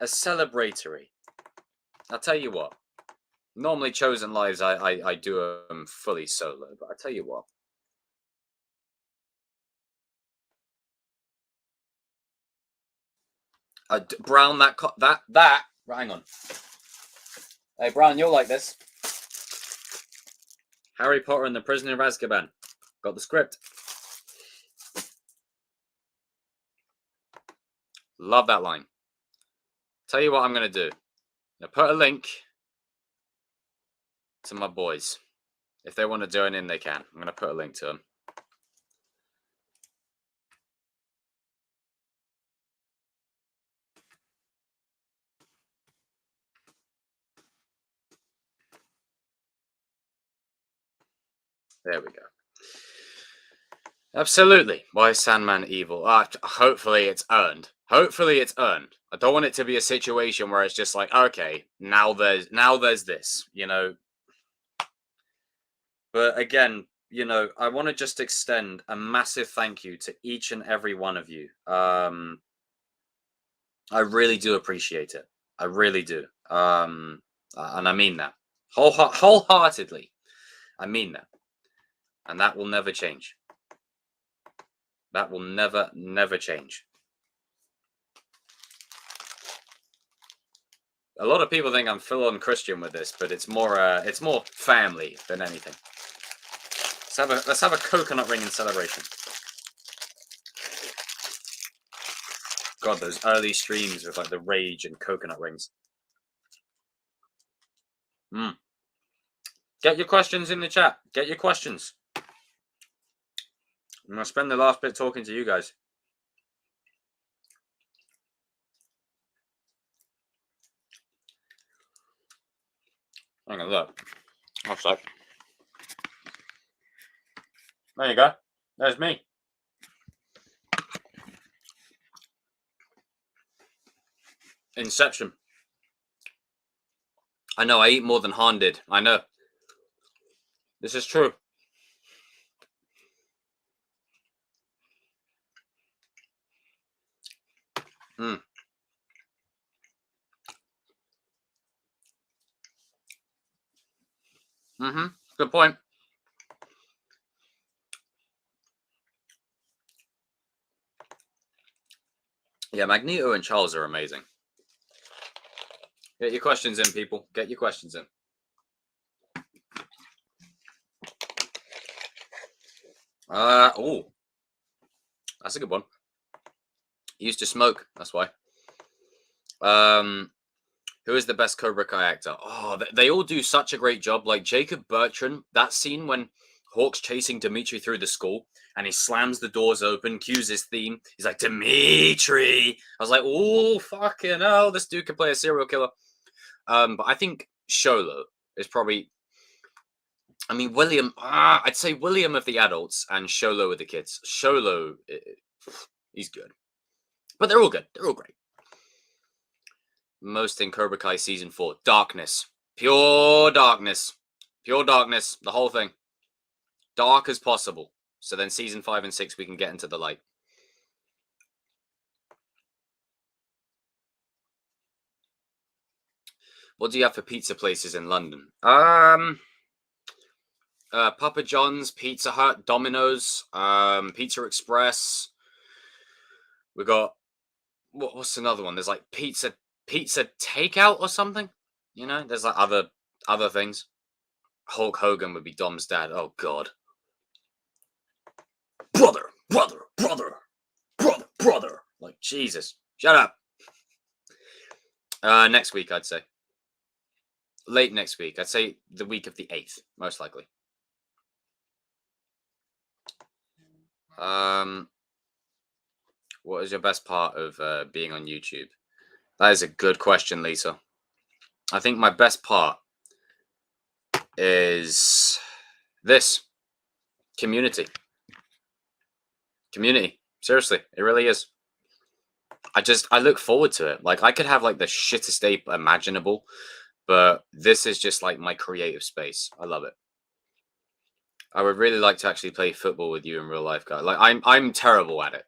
a celebratory. I'll tell you what. Normally, Chosen Lives, I do them fully solo, but I tell you what. Brown, that hang on. Hey, Brown, you'll like this. Harry Potter and the Prisoner of Azkaban. Got the script. Love that line. Tell you what I'm going to do. I'll put a link to my boys. If they want to join in, they can. I'm going to put a link to them. There we go. Absolutely. Why is Sandman evil? Hopefully it's earned. Hopefully it's earned. I don't want it to be a situation where it's just like, okay, now there's this, you know. But again, you know, I want to just extend a massive thank you to each and every one of you. I really do appreciate it. I really do. And I mean that wholeheartedly. I mean that. And that will never change. That will never change. A lot of people think I'm full-on Christian with this, but it's more family than anything. Let's have a coconut ring in celebration. God, those early streams with like the rage and coconut rings. Get your questions in the chat. Get your questions. I'm gonna spend the last bit talking to you guys. Hang on, look. I'll stop. There you go. There's me. Inception. I know, I eat more than Han did. I know. This is true. Good point. Yeah, Magneto and Charles are amazing. Get your questions in, people. Get your questions in. Oh, that's a good one. He used to smoke. That's why. Who is the best Cobra Kai actor? Oh, they all do such a great job. Like Jacob Bertrand, that scene when Hawk's chasing Dimitri through the school and he slams the doors open, cues his theme. He's like, Dimitri. I was like, oh, fucking hell, this dude could play a serial killer. But I think Sholo is probably, I mean, William, I'd say William of the adults and Sholo of the kids. Sholo, he's good. But they're all good. They're all great. Most in Cobra Kai season 4. Darkness. Pure darkness. Pure darkness. The whole thing. Dark as possible. So then season 5 and 6 we can get into the light. What do you have for pizza places in London? Papa John's, Pizza Hut, Domino's, Pizza Express. We got what's another one? There's like pizza takeout or something. You know, there's like other things. Hulk Hogan would be Dom's dad. Oh God. Brother. Like Jesus. Shut up. Next week, I'd say. Late next week. I'd say the week of the 8th, most likely. What is your best part of being on YouTube? That is a good question, Lisa. I think my best part is this. Community. Seriously, it really is. I look forward to it. Like, I could have like the shittest day imaginable, But this is just like my creative space. I love it. I would really like to actually play football with you in real life, guy. Like I'm terrible at it.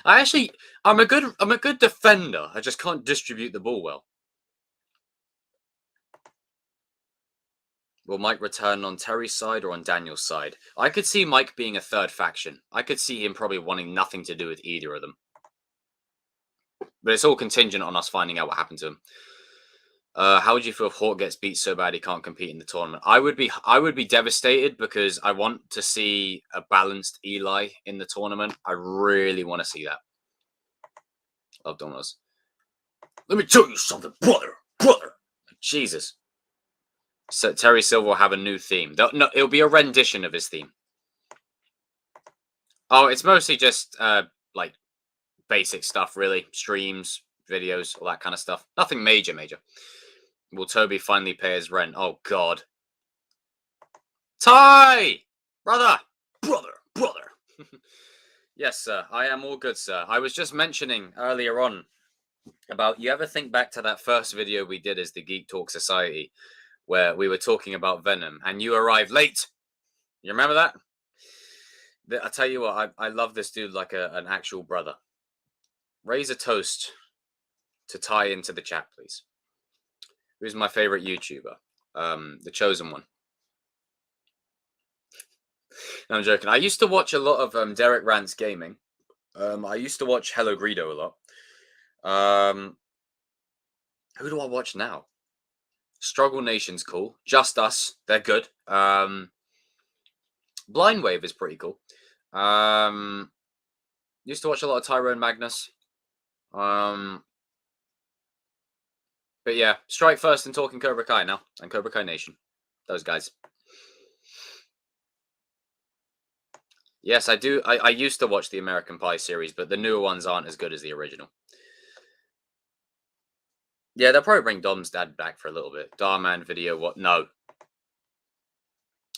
I'm a good defender. I just can't distribute the ball well. Will Mike return on Terry's side or on Daniel's side? I could see Mike being a third faction. I could see him probably wanting nothing to do with either of them. But it's all contingent on us finding out what happened to him. How would you feel if Hawk gets beat so bad he can't compete in the tournament? I would be devastated because I want to see a balanced Eli in the tournament. I really want to see that. Love Domino's. Let me tell you something, brother. Jesus. So Terry Silver will have a new theme. No, it'll be a rendition of his theme. Oh, it's mostly just like basic stuff, really. Streams, videos, all that kind of stuff. Nothing major. Will Toby finally pay his rent? Oh, God. Ty! Brother! Yes, sir. I am all good, sir. I was just mentioning earlier on about, you ever think back to that first video we did as the Geek Talk Society, where we were talking about Venom, and you arrived late? You remember that? I tell you what, I love this dude like an actual brother. Raise a toast to tie into the chat, please. Who's my favorite YouTuber? The Chosen One. No, I'm joking. I used to watch a lot of Derek Rants Gaming. I used to watch Hello Greedo a lot. Who do I watch now? Struggle Nation's cool. Just Us, they're good. Blind Wave is pretty cool. Used to watch a lot of Tyrone Magnus. But yeah, Strike First and Talking Cobra Kai now, and Cobra Kai Nation. Those guys. Yes, I do. I used to watch the American Pie series, but the newer ones aren't as good as the original. Yeah, they'll probably bring Dom's dad back for a little bit. Darman video, what? No.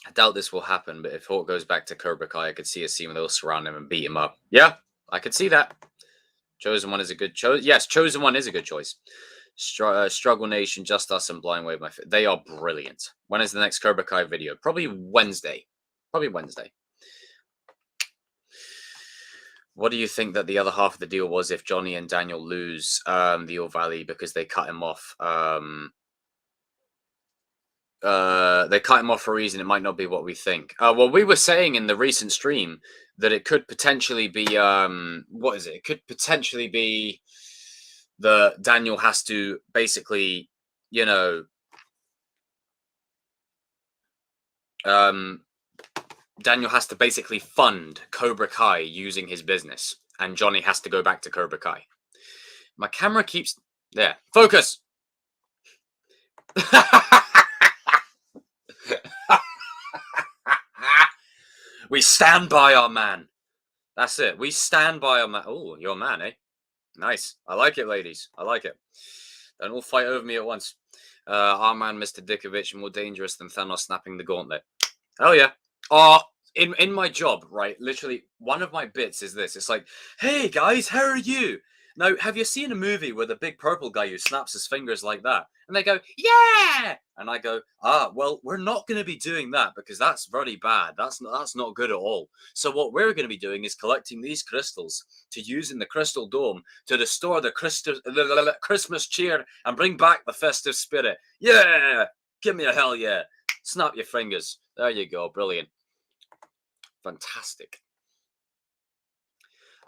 I doubt this will happen, but if Hawk goes back to Cobra Kai, I could see a scene where they'll surround him and beat him up. Yeah, I could see that. Chosen One is a good choice. Yes, Chosen One is a good choice. Struggle Nation, Just Us, and Blind Wave. They are brilliant. When is the next Cobra Kai video? Probably Wednesday. What do you think that the other half of the deal was if Johnny and Daniel lose the All Valley because they cut him off? They cut him off for a reason. It might not be what we think. Well, we were saying in the recent stream that it could potentially be what is it? It could potentially be the Daniel has to basically, you know, Daniel has to basically fund Cobra Kai using his business, and Johnny has to go back to Cobra Kai. My camera keeps there. Focus. We stand by our man. That's it. We stand by our man. Oh, your man, eh? Nice. I like it, ladies. I like it. Don't all fight over me at once. Our man, Mr. Dickovich, more dangerous than Thanos snapping the gauntlet. Hell yeah. In my job, right? Literally, one of my bits is this. It's like, hey guys, how are you? Now, have you seen a movie where the big purple guy who snaps his fingers like that? And they go, yeah! And I go, well, we're not going to be doing that because that's very bad. That's not good at all. So what we're going to be doing is collecting these crystals to use in the Crystal Dome to restore the Christmas cheer and bring back the festive spirit. Yeah! Give me a hell yeah. Snap your fingers. There you go. Brilliant. Fantastic.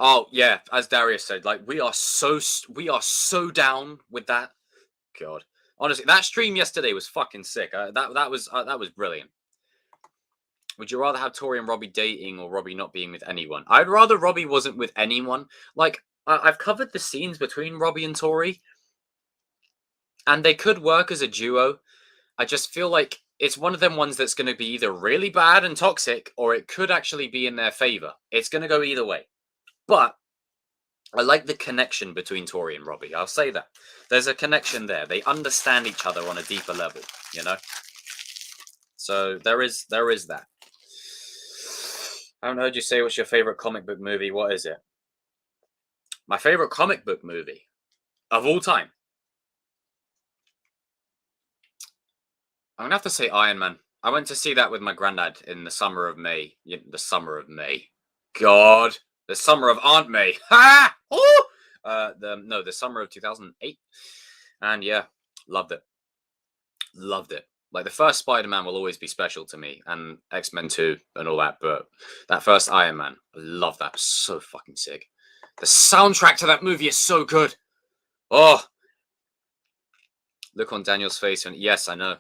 Oh yeah, as Darius said, like we are so down with that. God, honestly, that stream yesterday was fucking sick. That was brilliant. Would you rather have Tori and Robbie dating or Robbie not being with anyone? I'd rather Robbie wasn't with anyone. Like I've covered the scenes between Robbie and Tori, and they could work as a duo. I just feel like it's one of them ones that's going to be either really bad and toxic, or it could actually be in their favor. It's going to go either way. But I like the connection between Tori and Robbie. I'll say that. There's a connection there. They understand each other on a deeper level, you know? So there is that. I haven't heard you say what's your favorite comic book movie. What is it? My favorite comic book movie of all time. I'm gonna have to say Iron Man. I went to see that with my granddad in the summer of May. Yeah, the summer of May. God, the summer of Aunt May. Ha! Oh! The summer of 2008. And yeah, loved it. Loved it. Like, the first Spider-Man will always be special to me, and X-Men 2 and all that, but that first Iron Man, I love that. So fucking sick. The soundtrack to that movie is so good. Oh, look on Daniel's face, and yes, I know.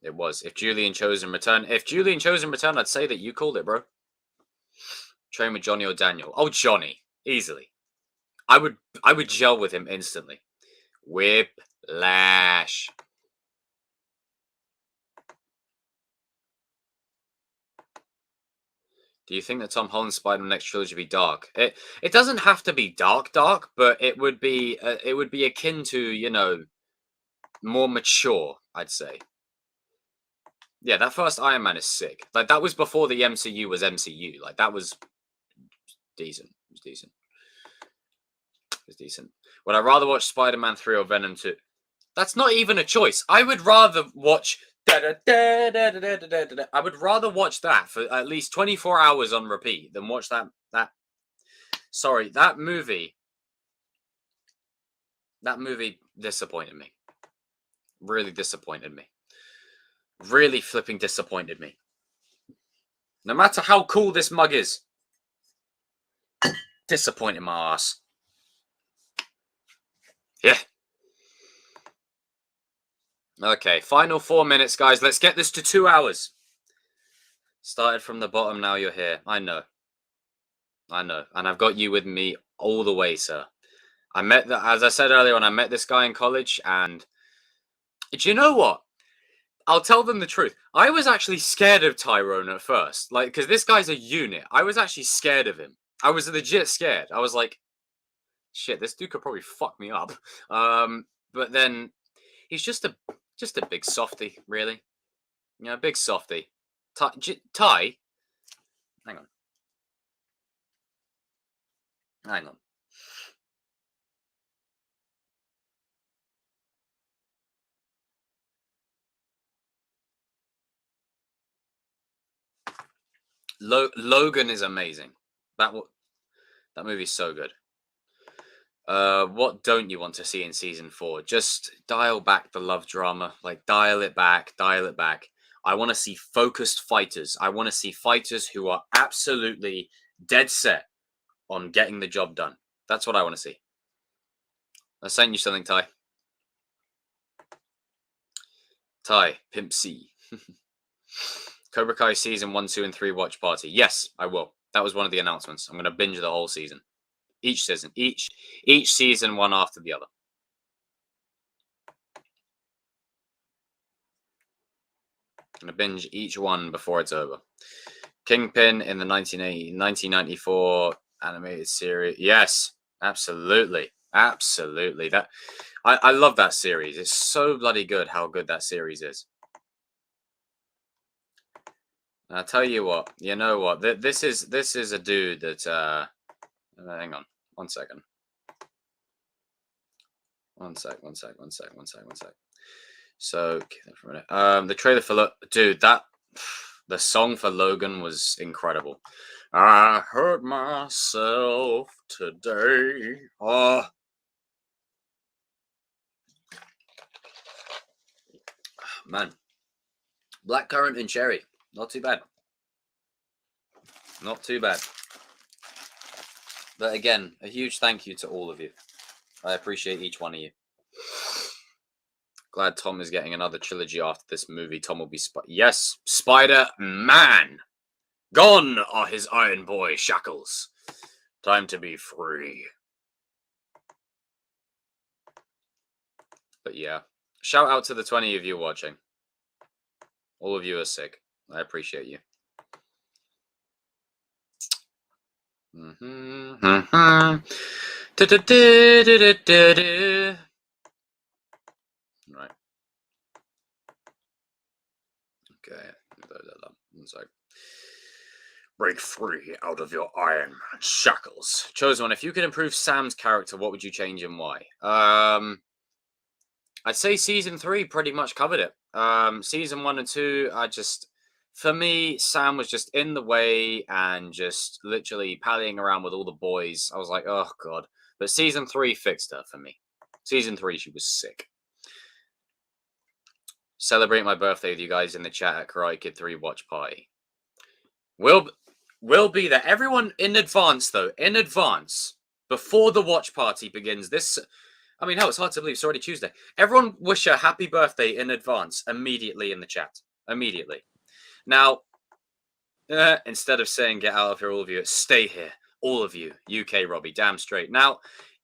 It was. If Julian Chosen return, I'd say that you called it, bro. Train with Johnny or Daniel. Oh, Johnny, easily. I would gel with him instantly. Whiplash. Do you think that Tom Holland's Spider-Man next trilogy be dark? It doesn't have to be dark, but it would be akin to, you know, more mature, I'd say. Yeah, that first Iron Man is sick. Like, that was before the MCU was MCU. Like, that was decent. It was decent. It was decent. Would I rather watch Spider-Man 3 or Venom 2? That's not even a choice. I would rather watch I would rather watch that for at least 24 hours on repeat than watch that movie. That movie disappointed me. Really disappointed me. Really flipping disappointed me. No matter how cool this mug is, disappointed my ass. Yeah. Okay, final 4 minutes, guys. Let's get this to 2 hours. Started from the bottom, now you're here. I know. And I've got you with me all the way, sir. As I said earlier on, I met this guy in college, and do you know what? I'll tell them the truth. I was actually scared of Tyrone at first, like, because this guy's a unit. I was actually scared of him. I was legit scared. I was like, shit, this dude could probably fuck me up. But then he's just a big softy, really. Yeah, big softy. Ty? Hang on. Logan is amazing. That movie's so good. What don't you want to see in season 4? Just dial back the love drama. Like, dial it back. I want to see focused fighters. I want to see fighters who are absolutely dead set on getting the job done. That's what I want to see. I sent you something, Ty. Pimp C. Cobra Kai season 1, 2, and 3 watch party. Yes, I will. That was one of the announcements. I'm going to binge the whole season. Each season, one after the other. I'm going to binge each one before it's over. Kingpin in the 1994 animated series. Yes, absolutely. That I love that series. It's so bloody good how good that series is. I'll tell you what. You know what? This is a dude that hang on. One second. One sec. So, for a minute. The trailer for dude, the song for Logan was incredible. I hurt myself today. Oh, man. Blackcurrant and cherry. Not too bad. Not too bad. But again, a huge thank you to all of you. I appreciate each one of you. Glad Tom is getting another trilogy after this movie. Tom will be yes, Spider-Man. Gone are his Iron Boy shackles. Time to be free. But yeah, shout out to the 20 of you watching. All of you are sick. I appreciate you. Right. Okay. One sec. Break free out of your iron shackles. Chosen one. If you could improve Sam's character, what would you change and why? I'd say season 3 pretty much covered it. Season 1 and 2, for me, Sam was just in the way and just literally pallying around with all the boys. I was like, oh god. But season 3 fixed her for me. Season 3, she was sick. Celebrate my birthday with you guys in the chat at Karate Kid 3 watch party. We'll be there. Everyone in advance, though. In advance. Before the watch party begins. I mean, hell, it's hard to believe. It's already Tuesday. Everyone wish her happy birthday in advance. Immediately in the chat. Immediately. Now, instead of saying get out of here, all of you, stay here. All of you. UK Robbie. Damn straight. Now,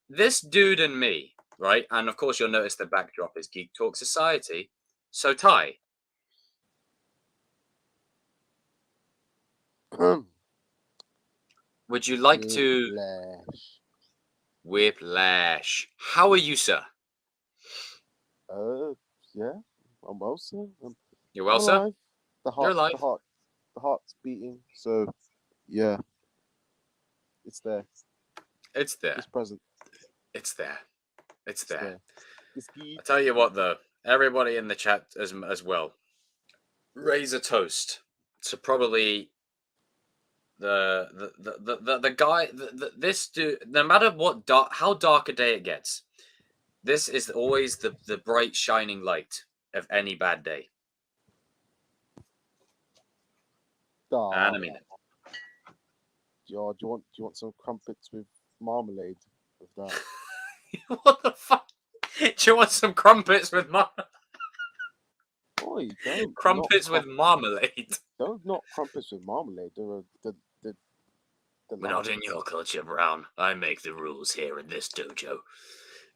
this dude and me, right? And of course, you'll notice the backdrop is Geek Talk Society. So, Ty, would you like to... Whiplash. How are you, sir? Yeah, I'm well, sir. You're well, sir? Alive. You're alive. The heart's beating. So, yeah, it's there. It's there. It's present. It's there. It's there. It's Geek. I tell you what, though, everybody in the chat as well, raise a toast to probably the guy. This dude, no matter how dark a day it gets, this is always the bright shining light of any bad day. And I mean it. Do you want some crumpets with marmalade with that? What the fuck? Do you want some crumpets with Boy, don't crumpets with marmalade? Don't not crumpets with marmalade. We're not in your culture, Brown. I make the rules here in this dojo.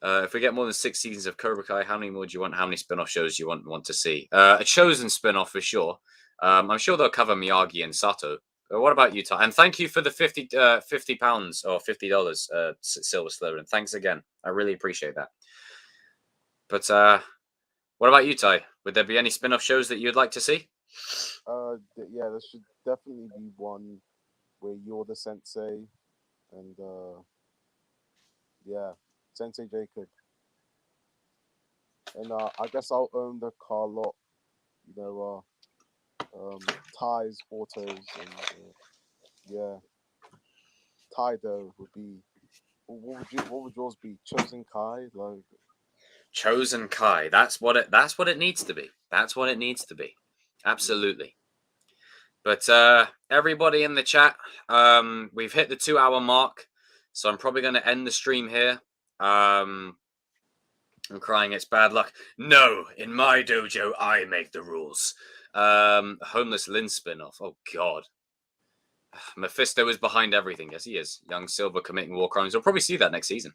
If we get more than 6 seasons of Cobra Kai, how many more do you want? How many spin-off shows do you want to see? A Chosen spin-off for sure. I'm sure they'll cover Miyagi and Sato. What about you, Ty? And thank you for the £50 or $50 Silver Slytherin. Thanks again. I really appreciate that. But what about you, Ty? Would there be any spin-off shows that you'd like to see? Yeah, there should definitely be one where you're the sensei, and yeah, Sensei Jacob. And I guess I'll own the car lot. You know, Ty's Autos, and yeah, Tydo would be. What would yours be? Chosen Kai, like. Chosen Kai. That's what it needs to be. That's what it needs to be. Absolutely. But everybody in the chat, we've hit the 2-hour mark, so I'm probably going to end the stream here. I'm crying. It's bad luck. No, in my dojo, I make the rules. Homeless Lynn spin-off. Oh God. Mephisto is behind everything. Yes, he is. Young Silver committing war crimes. We'll probably see that next season.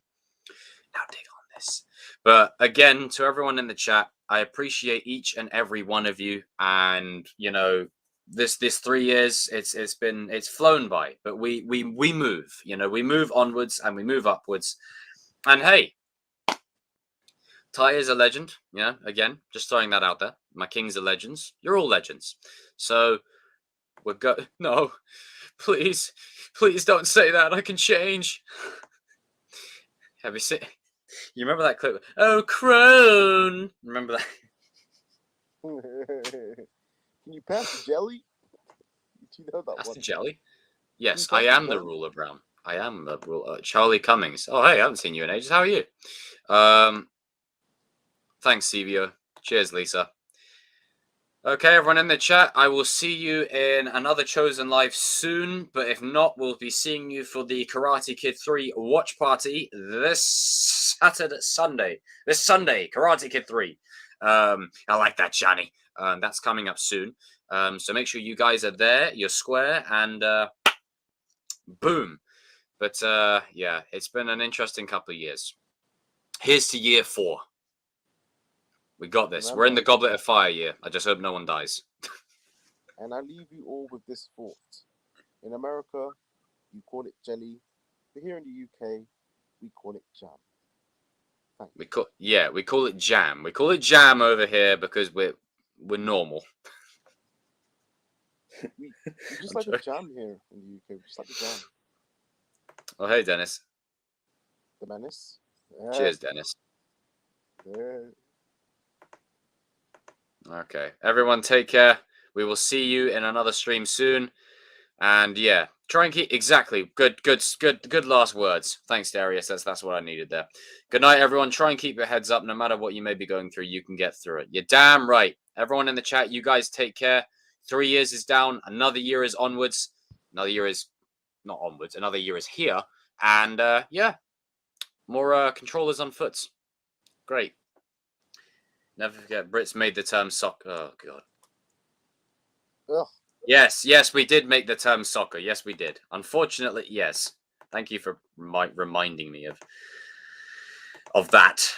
Now dig on this. But again, to everyone in the chat, I appreciate each and every one of you. And you know, this 3 years, it's flown by. But we move. You know, we move onwards and we move upwards. And hey, Ty is a legend. Yeah, again, just throwing that out there. My kings are legends. You're all legends. So no, please don't say that. I can change. Have you seen? You remember that clip? Oh, crone. Remember that? Can you pass the jelly? Do you know that Pass one? the jelly? Yes, I am the ruler, Brown. I am the ruler. Charlie Cummings. Oh, hey, I haven't seen you in ages. How are you? Thanks, Sevio. Cheers, Lisa. Okay, everyone in the chat, I will see you in another Chosen Live soon. But if not, we'll be seeing you for the Karate Kid 3 watch party this Sunday, Karate Kid 3. I like that, Johnny. That's coming up soon. So make sure you guys are there. You're square and boom. But yeah, it's been an interesting couple of years. Here's to year 4. We got this. We're in the Goblet of Fire year. I just hope no one dies. And I leave you all with this thought. In America, you call it jelly. But here in the UK, we call it jam. Thanks. We call it jam. We call it jam over here because we're normal. we just like the jam here in the UK. We just like the jam. Oh, hey, Dennis. The menace. Cheers, Dennis. Yeah. Okay. Everyone take care. We will see you in another stream soon. And yeah, try and keep exactly good last words. Thanks, Darius. That's what I needed there. Good night, everyone. Try and keep your heads up. No matter what you may be going through, you can get through it. You're damn right. Everyone in the chat, you guys take care. 3 years is down. Another year is onwards. Another year is not onwards. Another year is here. And yeah, more controllers on foot. Great. Never forget, Brits made the term soccer. Oh god. Ugh. Yes, we did make the term soccer. Yes, we did. Unfortunately, yes. Thank you for reminding me of that.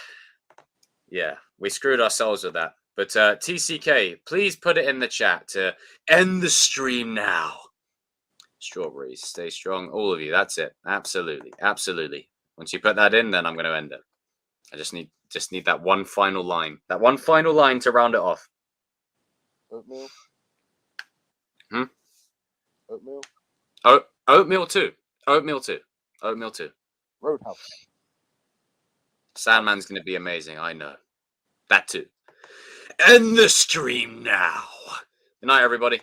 Yeah, we screwed ourselves with that. But TCK, please put it in the chat to end the stream now. Strawberries, stay strong, all of you. That's it. Absolutely, absolutely. Once you put that in, then I'm going to end it. I just need that one final line. That one final line to round it off. Oatmeal. Hmm? Oatmeal. Oh, oatmeal too. Oatmeal too. Oatmeal too. Roadhouse. Sandman's going to be amazing. I know. That too. End the stream now. Good night, everybody.